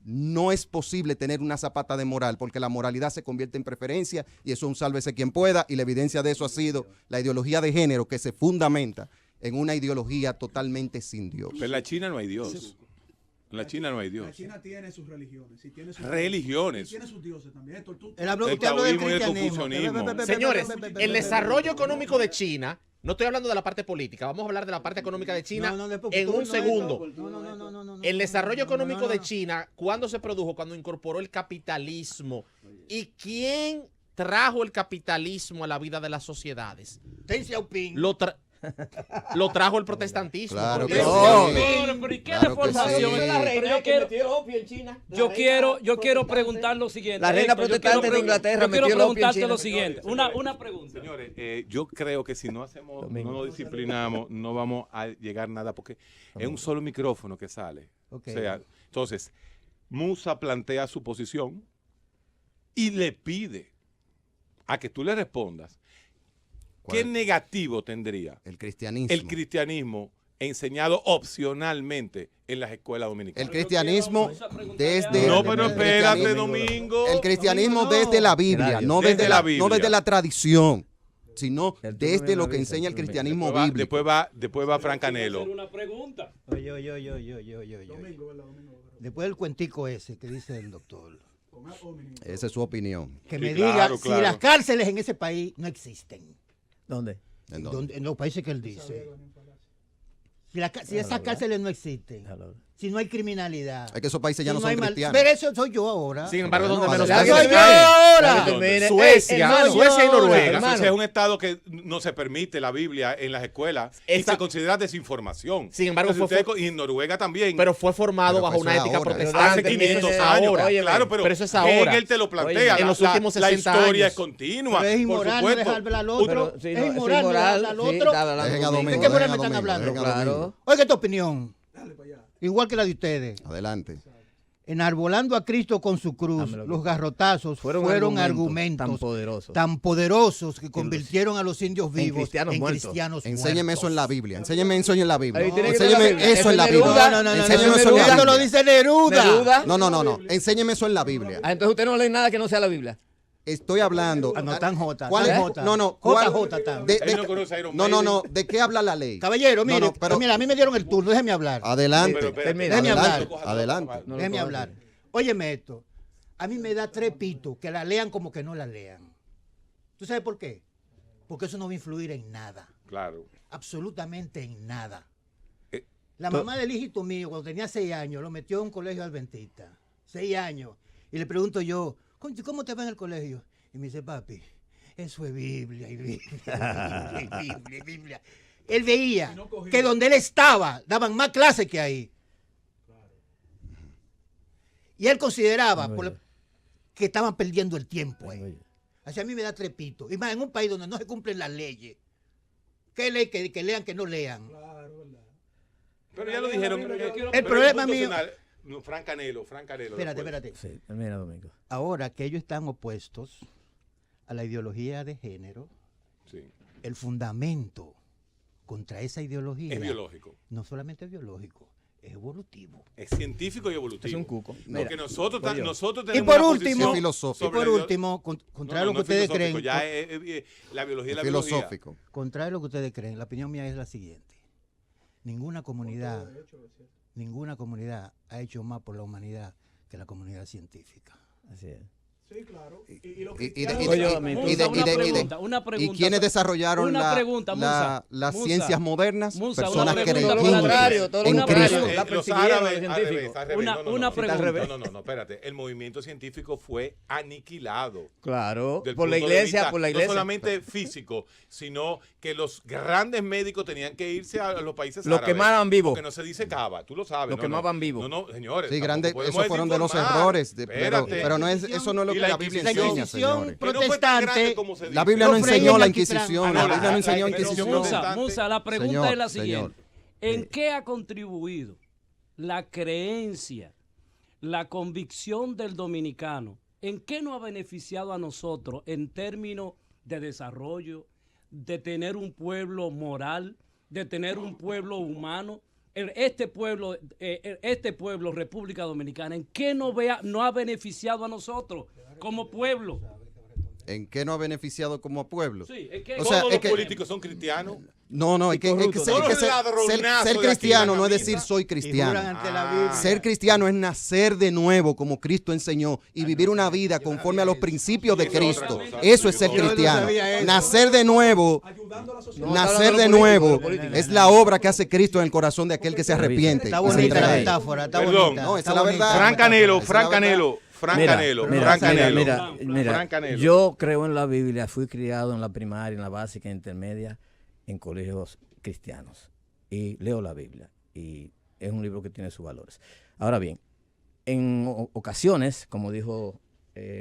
no es posible tener una zapata de moral, porque la moralidad se convierte en preferencia y eso es un sálvese quien pueda, y la evidencia de eso ha sido la ideología de género que se fundamenta en una ideología totalmente sin Dios. Pero en la China no hay Dios. En la China no hay Dios. La China tiene sus religiones. Y tiene sus religiones. Y tiene sus dioses también. Él habló, El usted habló del taoísmo y el cristianismo. confucianismo. Señores, el desarrollo económico de China, no estoy hablando de la parte política, vamos a hablar de la parte económica de China en un segundo. El desarrollo económico de China, ¿cuándo se produjo? Cuando incorporó el capitalismo. ¿Y quién trajo el capitalismo a la vida de las sociedades? Deng Xiaoping. Lo trajo el protestantismo. Claro que Deng sí. Xiaoping. Pero ¿y qué Claro que deformación? sí. Pero yo quiero preguntar lo siguiente. La reina Héctor, protestante de Inglaterra yo quiero metió el opio en preguntarte China. lo siguiente. Una pregunta. Señores, yo creo que si no hacemos, no nos disciplinamos, no vamos a llegar a nada porque es un solo micrófono que sale. Ok. O sea, entonces, Musa plantea su posición y le pide a que tú le respondas. ¿Qué negativo tendría El cristianismo. el cristianismo enseñado opcionalmente en las escuelas dominicanas? El cristianismo desde... No, pero el espérate, cristianismo- Domingo. El cristianismo Domingo, no. desde la Biblia, no Desde desde la la, Biblia. no desde la tradición, sino El turno desde me lo que avisa, enseña el el turno me- cristianismo Después va, bíblico. después va Frank Canelo. Una pregunta. Oye. Después del cuentico ese que dice el doctor. Esa es su opinión. Que Sí, me claro, diga claro. si las cárceles en ese país no existen. ¿Dónde? ¿En dónde? En los países que él dice. Si esas cárceles no existen. Si no hay criminalidad. Es que esos países ya si no son hay cristianos. Pero eso soy yo ahora. Sin embargo, Bueno, donde menos adelante. ¡Soy yo cae. ahora! ¿Dónde? Mire, Suecia, hermano, Suecia y Noruega. hermano. Suecia es un estado que no se permite la Biblia en las escuelas y Esa- se considera desinformación. Sin embargo, Entonces, fue- y en Noruega también. Pero fue formado Pero bajo eso una es ética ahora. protestante. hace 500 Eso es años. ahora. Claro, pero eso es ahora. Hegel te lo plantea. Óyeme, en los últimos 60 la historia años. es continua. Pero es por inmoral no supuesto. dejar hablar al otro. Pero, sí, es no, inmoral no dejar hablar al sí, otro. está hablando Dejen a Domingo. Domingo, ¿De qué manera dejen a me están Domingo, hablando? dejen a Claro. Domingo. Oiga esta opinión. Igual que la de ustedes. Adelante. Enarbolando a Cristo con su cruz, Dámelo. los garrotazos fueron argumentos tan poderosos que convirtieron a los indios vivos cristianos en muertos. cristianos Enséñeme muertos. eso en la Biblia. Enséñeme eso en la Biblia. Ahí tiene que Enséñeme estar la Biblia. eso en la Eso es Biblia. Neruda. No, Enséñeme eso en la Eso lo Biblia. dice Neruda. ¿Neruda? No. Enséñeme eso en la Biblia. Ah, entonces usted no lee nada que no sea la Biblia. Estoy hablando. Ah, no, tan J. ¿Cuál tan es? J. No. JJ tan. Él no conoce a Iron No. Maiden. ¿De qué habla la ley? Caballero, mire, No, pero- mira, a mí me dieron el turno, déjeme hablar. Adelante. Pero espérate, Déjeme hablar. Adelante. No lo Déjeme puedo hablar. hacer. Óyeme esto. A mí me da tres pitos que la lean como que no la lean. ¿Tú sabes por qué? Porque eso no va a influir en nada. Claro. Absolutamente en nada. Eh, La mamá del hijito mío, cuando tenía 6 años, lo metió en un colegio adventista. 6 años. Y le pregunto yo, "Concho, ¿cómo te va en el colegio?" Y me dice, papi, eso es Biblia y Biblia y Biblia y Biblia. Él veía que donde él estaba daban más clases que ahí. Y él consideraba que estaban perdiendo el tiempo ahí. Así a mí me da trepito. Y más en un país donde no se cumplen las leyes. ¿Qué ley que lean, que no lean? Pero ya lo dijeron. El problema mío... No, Frank Canelo. Espérate. Sí, mira, Domingo. Ahora que ellos están opuestos a la ideología de género, Sí. el fundamento contra esa ideología Es biológico. no solamente es biológico, es evolutivo. Es científico y evolutivo. Es un cuco. Porque nosotros Y tenemos por una último, posición filosófico. y sobre por la- último, contrario a lo que ustedes creen, filosófico, ya la biología es la biología. Filosófico. contrario a lo que ustedes creen, la opinión mía es la siguiente. Ninguna comunidad ha hecho más por la humanidad que la comunidad científica. Así es. Una pregunta. ¿Y quiénes desarrollaron Una pregunta, Musa. las Musa. ciencias modernas? Musa, Personas una que pregunta, creen lo contrario, todo lo en contrario. Cristo. La Los persiguieron árabes, los al científicos. revés, al revés. Una pregunta. No, espérate. El movimiento científico fue aniquilado. Claro, Del por la punto de iglesia, vista por la iglesia. No solamente físico, sino que los grandes médicos tenían que irse a los países Los árabes. quemaban vivos. Porque no se dice cava, tú lo sabes. Los quemaban vivos. No, señores. Sí, tampoco grandes, podemos esos fueron de los desinformar. errores. Espérate. Pero no es, eso no es lo Y que la la Biblia Inquisición. enseña, señores. Que no fue tan grande protestante, como se dice. La Biblia no Los enseñó Freyes la Alquitrán. Inquisición. La Biblia no enseñó Pero Inquisición. Musa, la pregunta Señor, es la señor. siguiente. ¿En qué ha contribuido la creencia, la convicción del dominicano? ¿En qué nos ha beneficiado a nosotros en términos de desarrollo, de tener un pueblo moral, de tener un pueblo humano? Este pueblo, República Dominicana, ¿en qué nos ha beneficiado a nosotros como pueblo? ¿En qué nos ha beneficiado como pueblo? Sí, es que O sea, Todos es los que- políticos son cristianos. No, es que Todos ser los ladronazos ser de aquí cristiano van a no es misa decir soy Y juran cristiano. ante la Biblia. Ser cristiano es nacer de nuevo como Cristo enseñó y vivir una vida conforme a los principios de Eso es otra Cristo. cosa. Eso es ser Yo no cristiano. sabía eso. Nacer de nuevo, nacer de nuevo es la obra que hace Cristo en el corazón de aquel que se arrepiente. Está y se bonita la entrega a él. metáfora, está Perdón. bonita. No, esa está es la bonita. verdad. Frank Canelo, Esa es la verdad. Frank Canelo. Mira, yo creo en la Biblia, fui criado en la primaria, en la básica, intermedia, en colegios cristianos. Y leo la Biblia. Y es un libro que tiene sus valores. Ahora bien, en ocasiones, como dijo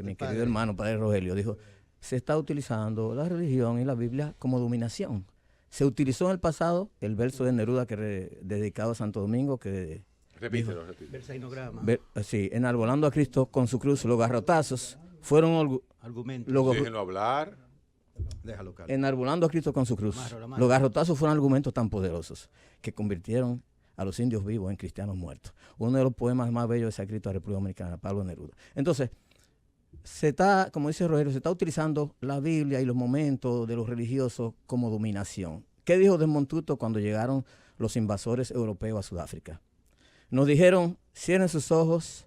mi querido hermano, Padre Rogelio, dijo, se está utilizando la religión y la Biblia como dominación. Se utilizó en el pasado el verso de Neruda dedicado a Santo Domingo, que repítelo. Sí, enarbolando a Cristo con su cruz, los garrotazos fueron argumentos. Déjenlo hablar. Déjalo, Carlos. Enarbolando a Cristo con su cruz. Los garrotazos fueron argumentos tan poderosos que convirtieron a los indios vivos en cristianos muertos. Uno de los poemas más bellos que se ha escrito a la República Dominicana, Pablo Neruda. Entonces, como dice Rogelio, se está utilizando la Biblia y los momentos de los religiosos como dominación. ¿Qué dijo Desmond Tutu cuando llegaron los invasores europeos a Sudáfrica? Nos dijeron, cierren sus ojos,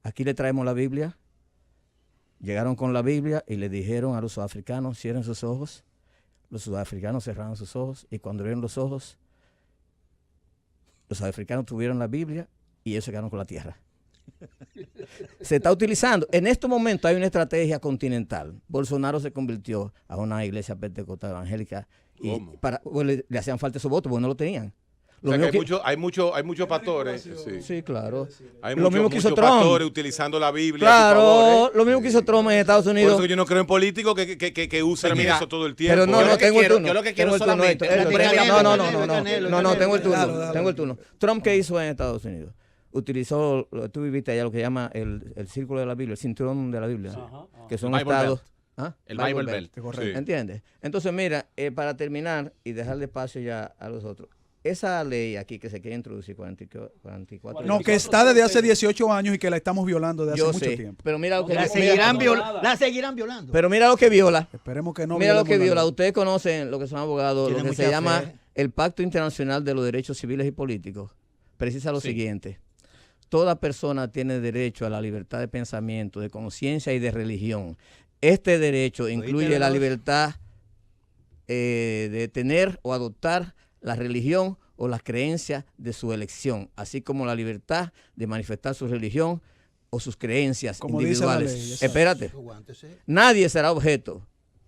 aquí le traemos la Biblia. Llegaron con la Biblia y le dijeron a los sudafricanos, cierren sus ojos. Los sudafricanos cerraron sus ojos y cuando abrieron los ojos, los sudafricanos tuvieron la Biblia y ellos se quedaron con la tierra. Se está utilizando. En este momento hay una estrategia continental. Bolsonaro se convirtió a una iglesia pentecostal evangélica y le hacían falta esos votos porque no lo tenían. O sea que hay muchos pastores. Sí, claro. Hay lo mismo que hizo Trump. Pastores utilizando la Biblia. Claro, lo mismo que hizo Trump en Estados Unidos. Por eso que yo no creo en políticos que usen eso todo el tiempo. Pero no, tengo el turno. Yo lo que quiero solamente... No, tengo el turno. Trump, ¿qué hizo en Estados Unidos? Utilizó, tú viviste allá lo que llama el círculo de la Biblia, el cinturón de la Biblia, que son estados. El Bible Belt. Correcto. ¿Entiendes? Entonces, mira, para terminar y dejarle espacio ya a los otros, esa ley aquí que se quiere introducir, 44. No, que está desde hace 18 años y que la estamos violando desde hace mucho tiempo. Pero mira lo que la seguirán violando. Pero mira lo que viola. Esperemos que no. Mira lo que viola. Ustedes conocen lo que son abogados, lo que se llama el Pacto Internacional de los Derechos Civiles y Políticos. Precisa lo siguiente. Toda persona tiene derecho a la libertad de pensamiento, de conciencia y de religión. Este derecho incluye la libertad de tener o adoptar la religión o las creencias de su elección, así como la libertad de manifestar su religión o sus creencias individuales. Dice la ley, espérate, nadie será objeto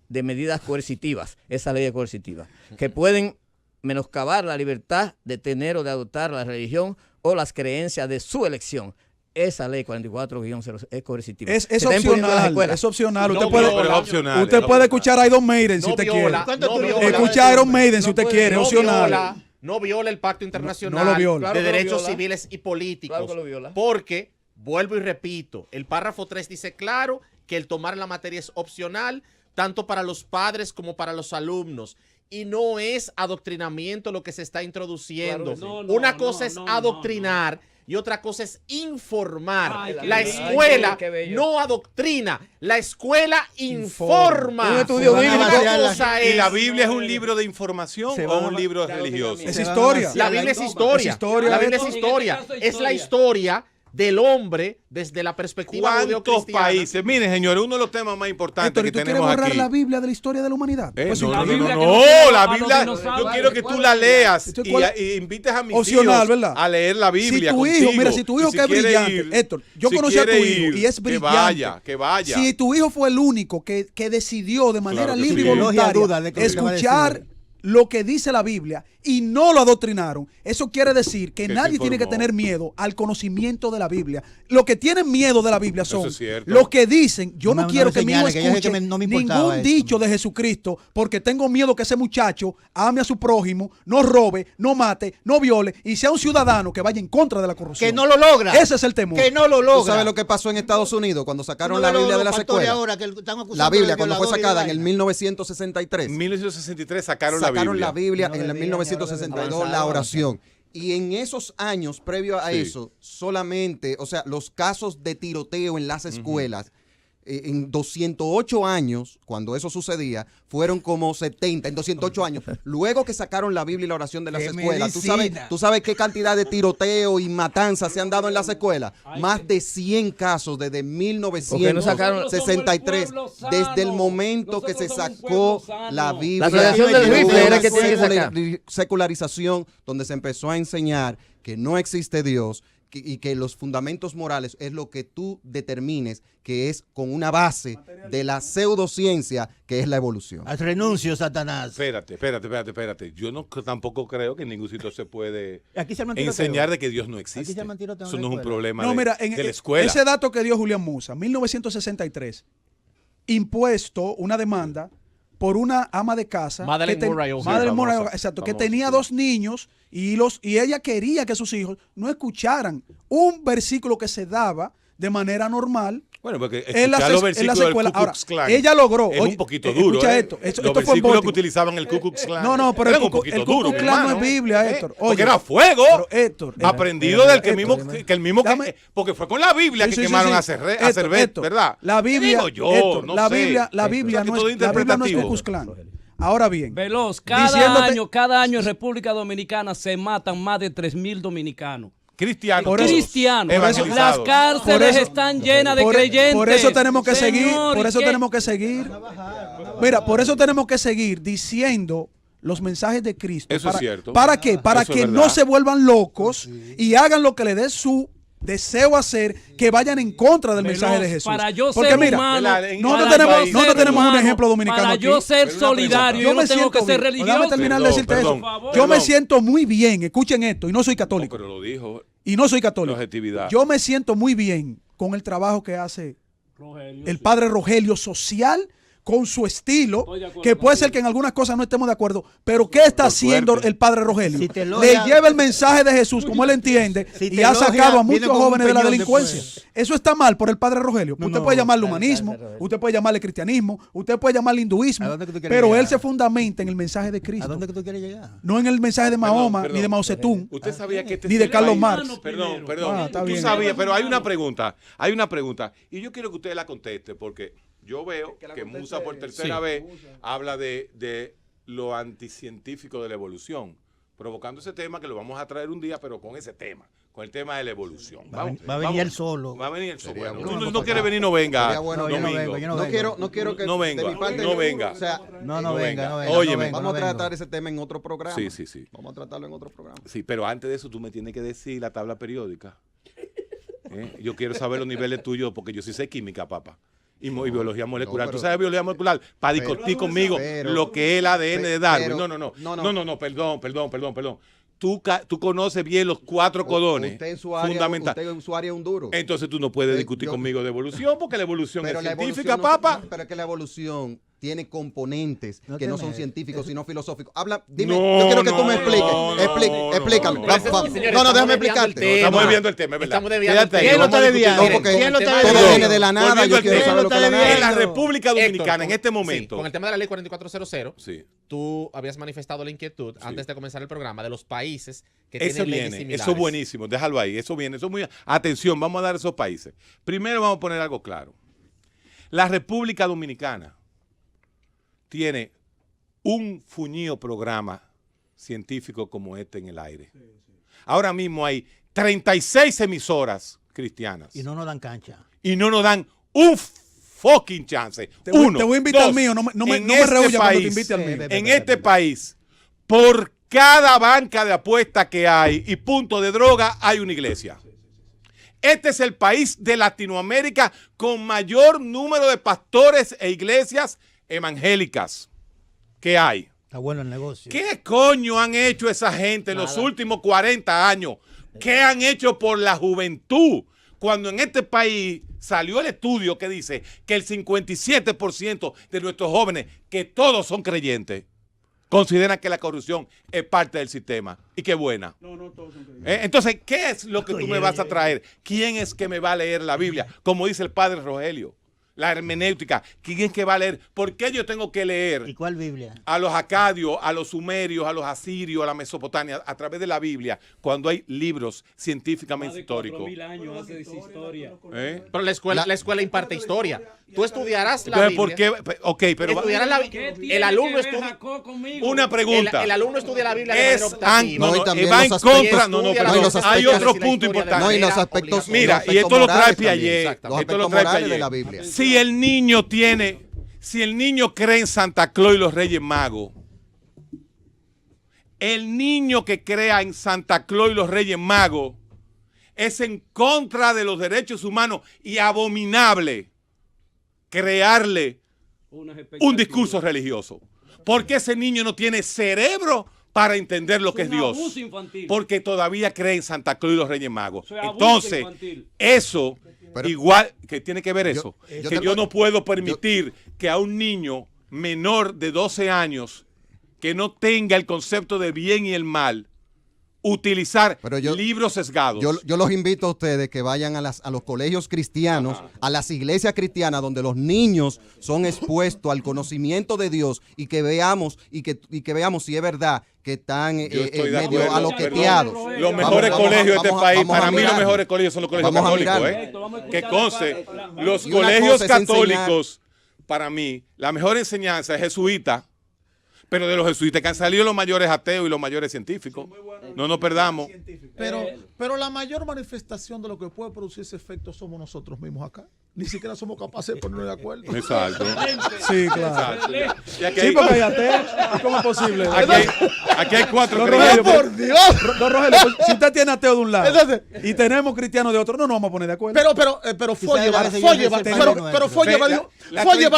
de medidas coercitivas, esa ley es coercitiva, que pueden menoscabar la libertad de tener o de adoptar la religión o las creencias de su elección. Esa ley 44-0 es coercitiva. Es opcional. Es opcional. Usted puede escuchar a Iron Maiden si usted quiere. Escucha a Iron Maiden si usted quiere. Opcional. No viola el Pacto Internacional de Derechos Civiles y Políticos. Claro que lo viola. Porque, vuelvo y repito, el párrafo 3 dice claro que el tomar la materia es opcional, tanto para los padres como para los alumnos. Y no es adoctrinamiento lo que se está introduciendo. Claro, una cosa es adoctrinar y otra cosa es informar. La escuela no adoctrina, la escuela informa. Un estudio bíblico. ¿Y la Biblia es un libro de información o un libro religioso? Es historia. La Biblia es historia. La Biblia es historia. Es la historia del hombre desde la perspectiva ¿Cuántos países? Miren, señores, uno de los temas más importantes que tenemos aquí. ¿Tú quieres borrar la Biblia de la historia de la humanidad? La Biblia, yo quiero que tú la leas y invites a mis hijos a leer la Biblia si tu hijo que es brillante, Héctor, yo conocí a tu hijo y es brillante. Que vaya. Si tu hijo fue el único que decidió de manera libre y voluntaria escuchar lo que dice la Biblia y no lo adoctrinaron, eso quiere decir que nadie tiene que tener miedo al conocimiento de la Biblia. Los que tienen miedo de la Biblia son los que dicen, yo no quiero que mi hijo escuche ningún dicho de Jesucristo porque tengo miedo que ese muchacho ame a su prójimo, no robe, no mate, no viole y sea un ciudadano que vaya en contra de la corrupción. Que no lo logra. Ese es el temor. Que no lo logra. ¿Tú sabes lo que pasó en Estados Unidos cuando sacaron la Biblia de las escuelas? La Biblia cuando fue sacada en el 1963. En 1963 sacaron la Biblia en el 1962, la oración. Y en esos años, previo a eso, solamente, o sea, los casos de tiroteo en las escuelas, en 208 años, cuando eso sucedía, fueron como 70, en 208 años. Luego que sacaron la Biblia y la oración de las escuelas, ¿tú sabes qué cantidad de tiroteo y matanzas se han dado en las escuelas? Más de 100 casos desde 1963, desde el momento que se sacó la Biblia. La Asociación del Rifle era que tiene que sacar. Secularización, donde se empezó a enseñar que no existe Dios, y que los fundamentos morales es lo que tú determines que es con una base de la pseudociencia que es la evolución. Renuncio, Satanás. Espérate. Yo tampoco creo que en ningún sitio se puede Aquí se arma tiroteo. enseñar de que Dios no existe. Aquí se arma tiroteo en Eso la no es un escuela. problema No, mira, de la escuela. ese dato que dio Julián Musa, 1963, impuesto una demanda por una ama de casa. Madeleine Murray O'Hair, Madeleine Murray, famosa. exacto, que Famosa, tenía sí. 2 niños y ella quería que sus hijos no escucharan un versículo que se daba de manera normal. Bueno, porque En las escuchar los en versículos las del escuelas. Ku Klux Ahora, Klan ella logró. es oye, un poquito duro. Escucha esto. Los Esto fue en versículos que Baltimore. utilizaban el Ku Klux Klan. No, pero eran el un Ku poquito Klux duros, mi Klan no hermano, es Biblia, Héctor. Porque Oye, era fuego. pero Héctor, aprendido del que Héctor, mismo, que el mismo dame- porque fue con la Biblia Sí, que sí, sí, quemaron sí. a Cervet, Héctor, ¿verdad? La Biblia, Digo yo, Héctor, no la sé. Biblia, la Héctor, Biblia o sea, que no todo es la Biblia no es interpretativo. Ku Klux Klan. Ahora bien, Veloz, Diciéndote- cada año en República Dominicana se matan más de 3.000 dominicanos. Cristianos. Por eso- Cristianos. evangelizados. Las cárceles Por eso- están llenas de creyentes. por eso tenemos que seguir, Señor, por ¿y eso qué? tenemos que seguir. Mira, por eso tenemos que seguir diciendo los mensajes de Cristo. Eso es cierto. ¿Para qué? Para Eso es que verdad. no se vuelvan locos y hagan lo que les dé su deseo hacer, que vayan en contra del Veloz, mensaje de Jesús. para yo Porque ser mira, humano, nosotros para tenemos, yo nosotros ser tenemos un humano, ejemplo dominicano para aquí. yo ser Pero una solidario, pregunta. yo no tengo que ser bien. religioso. Déjame terminar de Perdón, decirte perdón, eso. perdón. Yo me siento muy bien, escuchen esto, y no soy No, católico. pero lo dijo. Y no soy católico. La objetividad. Yo me siento muy bien con el trabajo que hace Rogelio, el sí. padre Rogelio, social, con su estilo, Estoy de acuerdo que puede ser contigo. que en algunas cosas no estemos de acuerdo, pero ¿qué está Por haciendo suerte. el padre Rogelio? Si te Le elogia- lleva el mensaje de Jesús como él entiende Si te y ha elogia, sacado a viene muchos con un jóvenes de la peñón delincuencia. después. Eso está mal por el padre Rogelio. No, Usted no, puede llamarle dale, humanismo, dale, Rogelio. usted puede llamarle cristianismo, usted puede llamarle hinduismo, ¿A dónde que tú quieres pero llegar? él se fundamenta en el mensaje de ¿A Cristo, dónde que tú quieres llegar? no en el mensaje de Mahoma Perdón, ni de Mao Zedong. Usted sabía que este Ni de es el Carlos país- Marx. Perdón. Está Tú bien. sabías, pero hay una pregunta. Y yo quiero que usted la conteste porque yo veo que Musa por tercera vez habla de lo anticientífico de la evolución, provocando ese tema que lo vamos a traer un día, pero con ese tema, con el tema de la evolución. Va a venir él solo. Va a venir él solo. Sería Bueno, bueno. tú no quieres venir, no venga. Sería bueno. No, yo no domingo. vengo, yo no No vengo. quiero que No de venga, mi parte- no venga. O sea, No venga. Óyeme. vamos a vengo. tratar ese tema en otro programa. Sí. Vamos a tratarlo en otro programa. Sí, pero antes de eso tú me tienes que decir la tabla periódica. Yo quiero saber los niveles tuyos porque yo sí sé química, papá. Y biología molecular. pero- ¿Tú sabes biología molecular? Para discutir conmigo pero- lo que es el ADN de Darwin. pero- No, perdón. Tú conoces bien los 4 codones Usted en su área, fundamentales. usted en su área es un duro. Entonces tú no puedes discutir yo- conmigo de evolución porque la evolución Pero es la científica, evolución no- papá. pero es que la evolución tiene componentes No que te no son metas. científicos, sino filosóficos. Dime, No, yo quiero que tú no, me expliques. no, Explícame. no, Va- no, va- señores, no, estamos déjame desviando el explicarte. tema. Estamos desviando el tema, es verdad. Estamos desviando el Quédate ahí, tema. ¿Quién lo vamos a está discutir. desviando? No, porque ¿Quién lo está todo desviando? viene de la nada. Volviendo Yo al quiero tema. saber lo que es la ¿Quién lo nada. En la Héctor, República Dominicana, en este Sí, momento. con el tema de la ley 4400, Sí. tú habías manifestado la inquietud antes de comenzar el programa de los países que Eso tienen leyes viene, similares. eso es buenísimo, déjalo ahí, eso viene, eso es muy... Atención, vamos a dar a esos países. Primero vamos a poner algo claro. La República Dominicana tiene un fuñido programa científico como este en el aire. Ahora mismo hay 36 emisoras cristianas Y no nos dan cancha. y no nos dan un fucking chance. Te voy Uno, a invitar dos, al mío, no me en rehuya cuando te país, invite al mío. En este país, por cada banca de apuesta que hay y punto de droga, hay una iglesia. Este es el país de Latinoamérica con mayor número de pastores e iglesias evangélicas que hay. Está bueno el negocio. ¿Qué coño han hecho esa gente en los últimos 40 años? ¿Qué han hecho por la juventud? Cuando en este país salió el estudio que dice que el 57% de nuestros jóvenes, que todos son creyentes, consideran que la corrupción es parte del sistema. Y qué buena. Entonces, ¿qué es lo que tú me vas a traer? ¿Quién es que me va a leer la Biblia? Como dice el padre Rogelio. La hermenéutica. ¿Quién es que va a leer? ¿Por qué yo tengo que ¿Y leer cuál Biblia? a los acadios, a los sumerios, a los asirios, a la Mesopotamia, a través de la Biblia, cuando hay libros Más científicamente de históricos? 4.000 años hace de esa historia. Pero la escuela imparte historia. Tú estudiarás la Entonces, Biblia. ¿por qué? Ok, pero Estudiarás la ¿Qué el tiene alumno que ver estudia Jacob conmigo? una pregunta. el alumno estudia la Biblia de manera Es optativa. No, y también va en los contra. aspectos- No, no, perdón. y los Hay aspectos- otro de la punto historia de importante. No, y los manera aspectos, obligatoria. Mira, los y esto lo trae morales Piaget. también. Exactamente. Los Esto lo aspectos trae morales de Piaget. la Biblia. Si el niño cree en Santa Claus y los Reyes Magos, el niño que crea en Santa Claus y los Reyes Magos es en contra de los derechos humanos y abominable crearle un discurso religioso. Porque ese niño no tiene cerebro para entender lo que es Dios. Porque todavía cree en Santa Claus y los Reyes Magos. Entonces, eso, igual, que tiene que ver eso, que yo no puedo permitir que a un niño menor de 12 años que no tenga el concepto de bien y el mal, utilizar libros sesgados. Yo los invito a ustedes que vayan a los colegios cristianos, a las iglesias cristianas, donde los niños son expuestos al conocimiento de Dios y que veamos si es verdad que están medio aloqueteados. Los mejores colegios de este país, para mí los mejores colegios son los colegios católicos. Que conste, los colegios católicos, para mí, la mejor enseñanza es jesuita. Pero de los jesuitas que han salido los mayores ateos y los mayores científicos. No nos perdamos. Pero la mayor manifestación de lo que puede producir ese efecto somos nosotros mismos acá. Ni siquiera somos capaces de ponernos de acuerdo. Exacto. Sí, claro. Sí, porque hay ateos. ¿Cómo es posible? Aquí hay 4 Rogelio, por Dios. Rogelio, pues, si usted tiene ateo de un lado y tenemos cristianos de otro, no nos vamos a poner de acuerdo. Pero Foyeval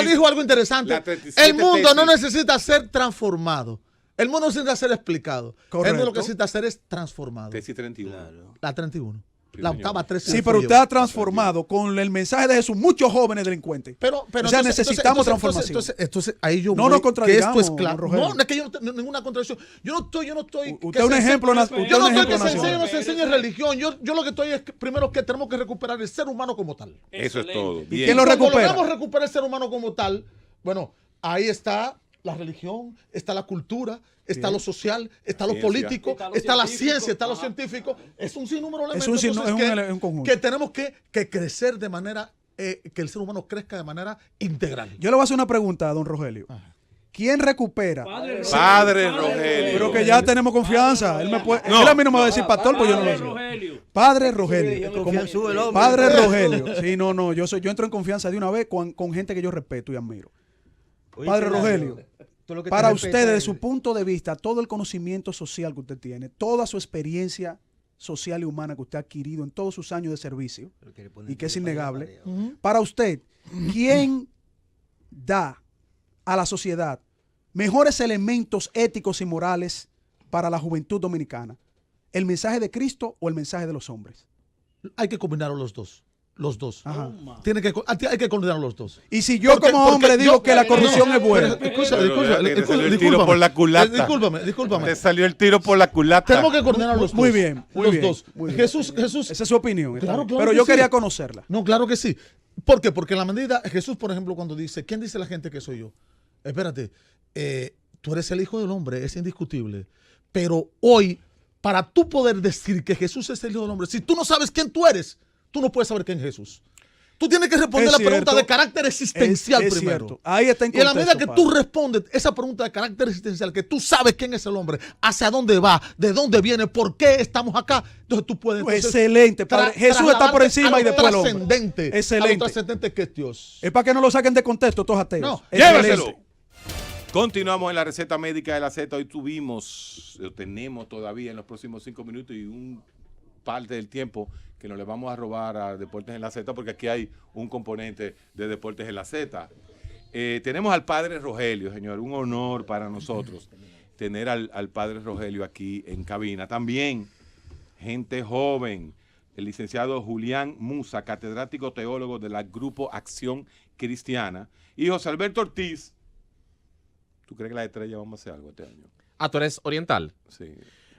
dijo algo interesante. El mundo no necesita ser transformado. El mundo necesita ser explicado. Correcto. El mundo lo que necesita ser es transformado. Tesis 31. La 31. La octava 13. Sí, pero usted ha transformado con el mensaje de Jesús muchos jóvenes delincuentes. Pero o sea, necesitamos transformación. Entonces, ahí yo no nos contradigamos, que esto es claro. Rogelio. No es que yo no tengo ninguna contradicción. Yo no estoy. Usted es un ejemplo nacional. Yo no estoy que se enseñe religión. Yo lo que estoy es primero que tenemos que recuperar el ser humano como tal. Eso es todo. ¿Y quién lo recupera? Cuando logramos recuperar el ser humano como tal, bueno, ahí está la religión, está la cultura, está lo social, está lo político, está la ciencia, está lo científico. Es un sinnúmero de elementos un conjunto. que tenemos que crecer de manera, que el ser humano crezca de manera integral. Yo le voy a hacer una pregunta a don Rogelio. ¿Quién recupera? Padre Rogelio. Pero que ya tenemos confianza. Él a mí no me va a decir pastor, pues yo no lo sé. Padre Rogelio. Padre Rogelio. Sí, no. Yo entro en confianza de una vez con gente que yo respeto y admiro. Padre Rogelio, para usted, desde su punto de vista, todo el conocimiento social que usted tiene, toda su experiencia social y humana que usted ha adquirido en todos sus años de servicio, y que es innegable, para usted, ¿quién da a la sociedad mejores elementos éticos y morales para la juventud dominicana? ¿El mensaje de Cristo o el mensaje de los hombres? Hay que combinar los dos. Los dos. Hay que condenar los dos. Y si yo como hombre digo que la corrupción es buena. Discúlpame. Te salió el tiro por la culata. Tenemos que condenar los dos. Muy bien. Jesús. Esa es su opinión. Claro pero yo quería conocerla. No, claro que sí. ¿Por qué? Porque en la medida, Jesús, por ejemplo, cuando dice, ¿quién dice la gente que soy yo? Espérate, tú eres el Hijo del Hombre, es indiscutible. Pero hoy, para tú poder decir que Jesús es el Hijo del Hombre, si tú no sabes quién tú eres, tú no puedes saber quién es Jesús. Tú tienes que responder la pregunta de carácter existencial primero. Cierto. Ahí está en contexto, y en la medida que tú respondes esa pregunta de carácter existencial, que tú sabes quién es el hombre, hacia dónde va, de dónde viene, por qué estamos acá, entonces tú puedes... Excelente, Padre. Jesús está por encima y después el hombre. Excelente. A lo trascendente que es Dios. Es para que no lo saquen de contexto todos ateos. No, lléveselo. Continuamos en la receta médica de la Z. Hoy tenemos todavía en los próximos 5 minutos y un parte del tiempo que nos le vamos a robar a Deportes en la Z, porque aquí hay un componente de Deportes en la Z. Tenemos al padre Rogelio, señor, un honor para nosotros tener al padre Rogelio aquí en cabina. También gente joven, el licenciado Julián Musa, catedrático teólogo del Grupo Acción Cristiana, y José Alberto Ortiz. ¿Tú crees que la estrella vamos a hacer algo este año? Ah, ¿tú eres oriental? Sí.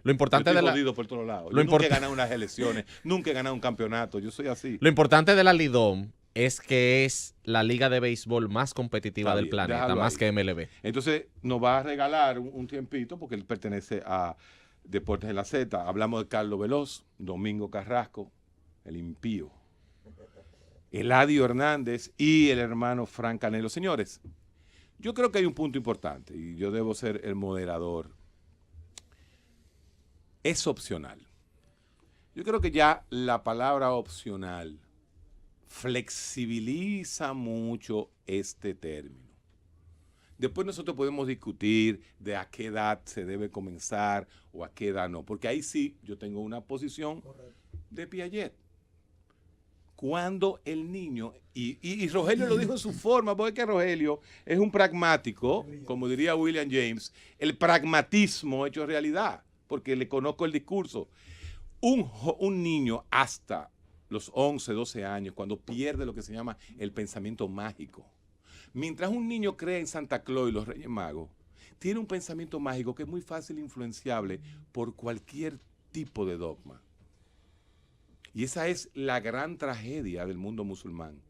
Lo importante de la... por todos lados. Yo nunca he ganado unas elecciones, nunca he ganado un campeonato, yo soy así. Lo importante de la Lidom es que es la liga de béisbol más competitiva del planeta, más que MLB. Entonces nos va a regalar un tiempito porque él pertenece a Deportes en la Z. Hablamos de Carlos Veloz, Domingo Carrasco, el impío, Eladio Hernández y el hermano Frank Canelo. Señores, yo creo que hay un punto importante y yo debo ser el moderador. Es opcional. Yo creo que ya la palabra opcional flexibiliza mucho este término. Después nosotros podemos discutir de a qué edad se debe comenzar o a qué edad no, porque ahí sí yo tengo una posición de Piaget. Cuando el niño, y Rogelio lo dijo en su forma, porque es que Rogelio es un pragmático, como diría William James, el pragmatismo hecho realidad, porque le conozco el discurso. Un niño hasta los 11, 12 años, cuando pierde lo que se llama el pensamiento mágico. Mientras un niño cree en Santa Claus y los Reyes Magos, tiene un pensamiento mágico que es muy fácil e influenciable por cualquier tipo de dogma. Y esa es la gran tragedia del mundo musulmán.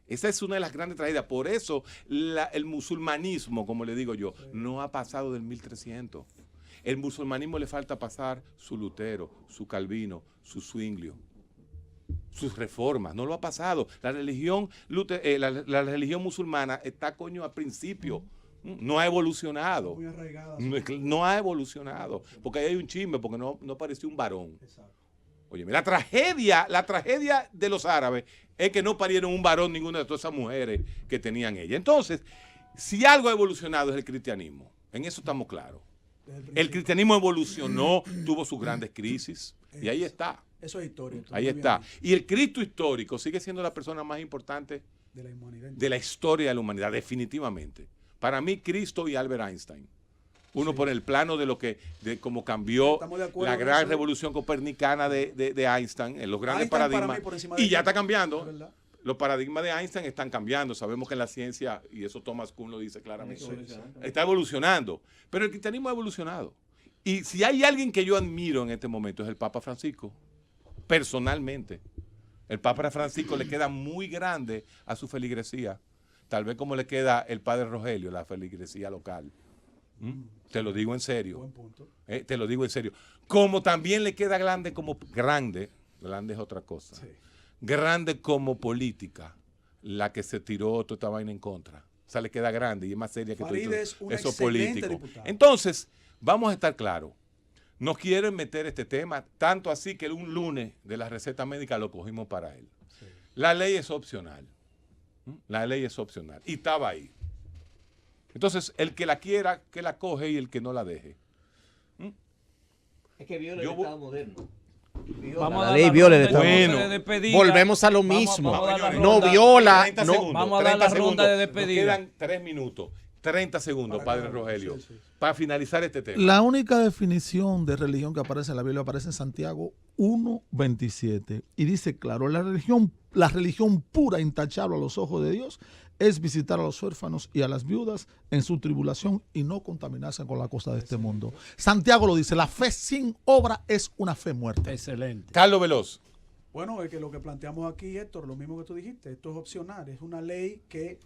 Esa es una de las grandes tragedias. Por eso el musulmanismo, como le digo yo, no ha pasado del 1300. El musulmanismo le falta pasar su Lutero, su Calvino, su Zwinglio, sus reformas. No lo ha pasado. La religión, la religión musulmana está, a principio. No ha evolucionado. No ha evolucionado. Porque ahí hay un chisme, porque no apareció un varón. Oye, la tragedia de los árabes es que no parieron un varón ninguna de todas esas mujeres que tenían ella. Entonces, si algo ha evolucionado es el cristianismo. En eso estamos claros. El cristianismo evolucionó, tuvo sus grandes crisis, y ahí está. Eso es historia. Ahí está. Y el Cristo histórico sigue siendo la persona más importante de la historia de la humanidad, definitivamente. Para mí, Cristo y Albert Einstein. Uno por el plano de cómo cambió la gran revolución copernicana de Einstein en los grandes paradigmas. Y ya está cambiando. Los paradigmas de Einstein están cambiando. Sabemos que en la ciencia, y eso Thomas Kuhn lo dice claramente, está evolucionando. Pero el cristianismo ha evolucionado. Y si hay alguien que yo admiro en este momento es el Papa Francisco. Personalmente. El Papa Francisco le queda muy grande a su feligresía. Tal vez como le queda el Padre Rogelio, la feligresía local. Te lo digo en serio. Buen punto. Te lo digo en serio. Como también le queda grande grande es otra cosa. Sí. Grande como política, la que se tiró toda esta vaina en contra. O sea, le queda grande y es más seria que todo eso político. Diputada. Entonces, vamos a estar claros. Nos quieren meter este tema, tanto así que un lunes de la receta médica lo cogimos para él. Sí. La ley es opcional. La ley es opcional. Y estaba ahí. Entonces, el que la quiera, que la coge y el que no la deje. Es que viola el Estado moderno. Vamos a la ley viola el Estado. Bueno, volvemos a lo mismo. No viola. Vamos a dar la ronda de despedida. Quedan 3 minutos. 30 segundos, Padre Rogelio, para finalizar este tema. La única definición de religión que aparece en la Biblia aparece en Santiago 1:27 y dice claro, la religión pura, intachable a los ojos de Dios es visitar a los huérfanos y a las viudas en su tribulación y no contaminarse con la cosa de este mundo. Santiago lo dice, la fe sin obra es una fe muerta. Excelente. Carlos Veloz. Bueno, es que lo que planteamos aquí, Héctor, lo mismo que tú dijiste, esto es opcional, es una ley que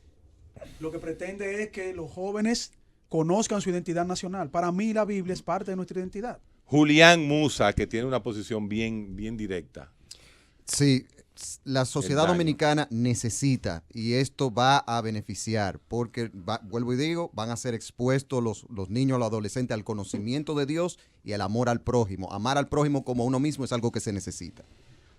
lo que pretende es que los jóvenes conozcan su identidad nacional. Para mí la Biblia es parte de nuestra identidad. Julián Musa, que tiene una posición bien directa. Sí, la sociedad dominicana necesita, y esto va a beneficiar, porque, vuelvo y digo, van a ser expuestos los niños, los adolescentes al conocimiento de Dios y al amor al prójimo. Amar al prójimo como uno mismo es algo que se necesita.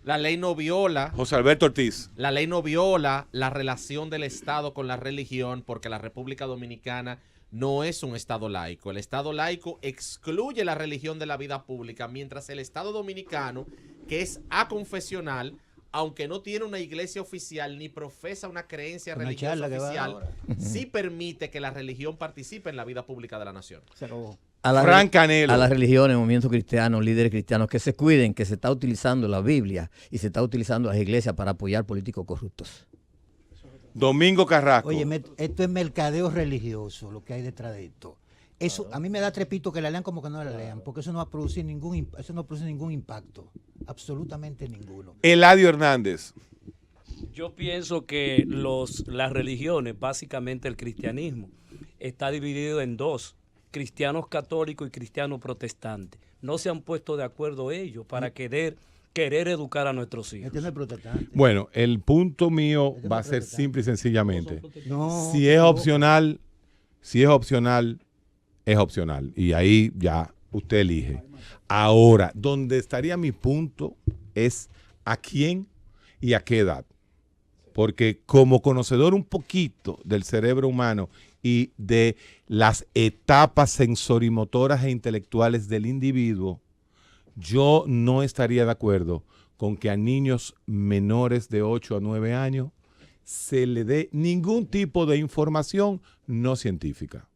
La ley no viola. José Alberto Ortiz. La ley no viola la relación del Estado con la religión porque la República Dominicana no es un Estado laico. El Estado laico excluye la religión de la vida pública, mientras el Estado dominicano, que es aconfesional, aunque no tiene una iglesia oficial ni profesa una creencia religiosa oficial, sí permite que la religión participe en la vida pública de la nación. Se acabó. A las religiones, movimientos cristianos, líderes cristianos, que se cuiden, que se está utilizando la Biblia y se está utilizando las iglesias para apoyar políticos corruptos. Domingo Carrasco. Oye, esto es mercadeo religioso, lo que hay detrás de esto. Eso a mí me da trepito que la lean como que no la lean, porque eso no va a producir ningún impacto, absolutamente ninguno. Eladio Hernández. Yo pienso que las religiones, básicamente el cristianismo, está dividido en dos: cristianos católicos y cristianos protestantes. No se han puesto de acuerdo ellos para querer educar a nuestros hijos. Este no es protestante. Bueno, el punto mío va a ser simple y sencillamente. Si es opcional, es opcional. Y ahí ya usted elige. Ahora, donde estaría mi punto es a quién y a qué edad. Porque como conocedor un poquito del cerebro humano y de las etapas sensorimotoras e intelectuales del individuo, yo no estaría de acuerdo con que a niños menores de 8 a 9 años se le dé ningún tipo de información no científica.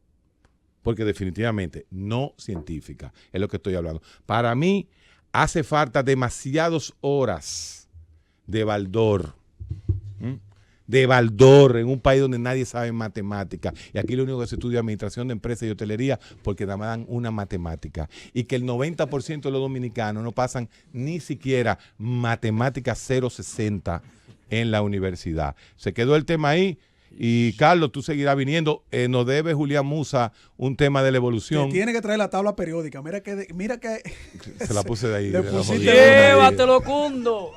Porque definitivamente no científica es lo que estoy hablando. Para mí hace falta demasiadas horas de baldor. De baldor en un país donde nadie sabe matemática. Y aquí lo único que se estudia es administración de empresas y hotelería porque nada más dan una matemática. Y que el 90% de los dominicanos no pasan ni siquiera matemática 060 en la universidad. Se quedó el tema ahí. Y Carlos, tú seguirás viniendo. Nos debe Julián Musa un tema de la evolución. Tiene que traer la tabla periódica. Mira que se la puse de ahí. Llévatelo, Cundo.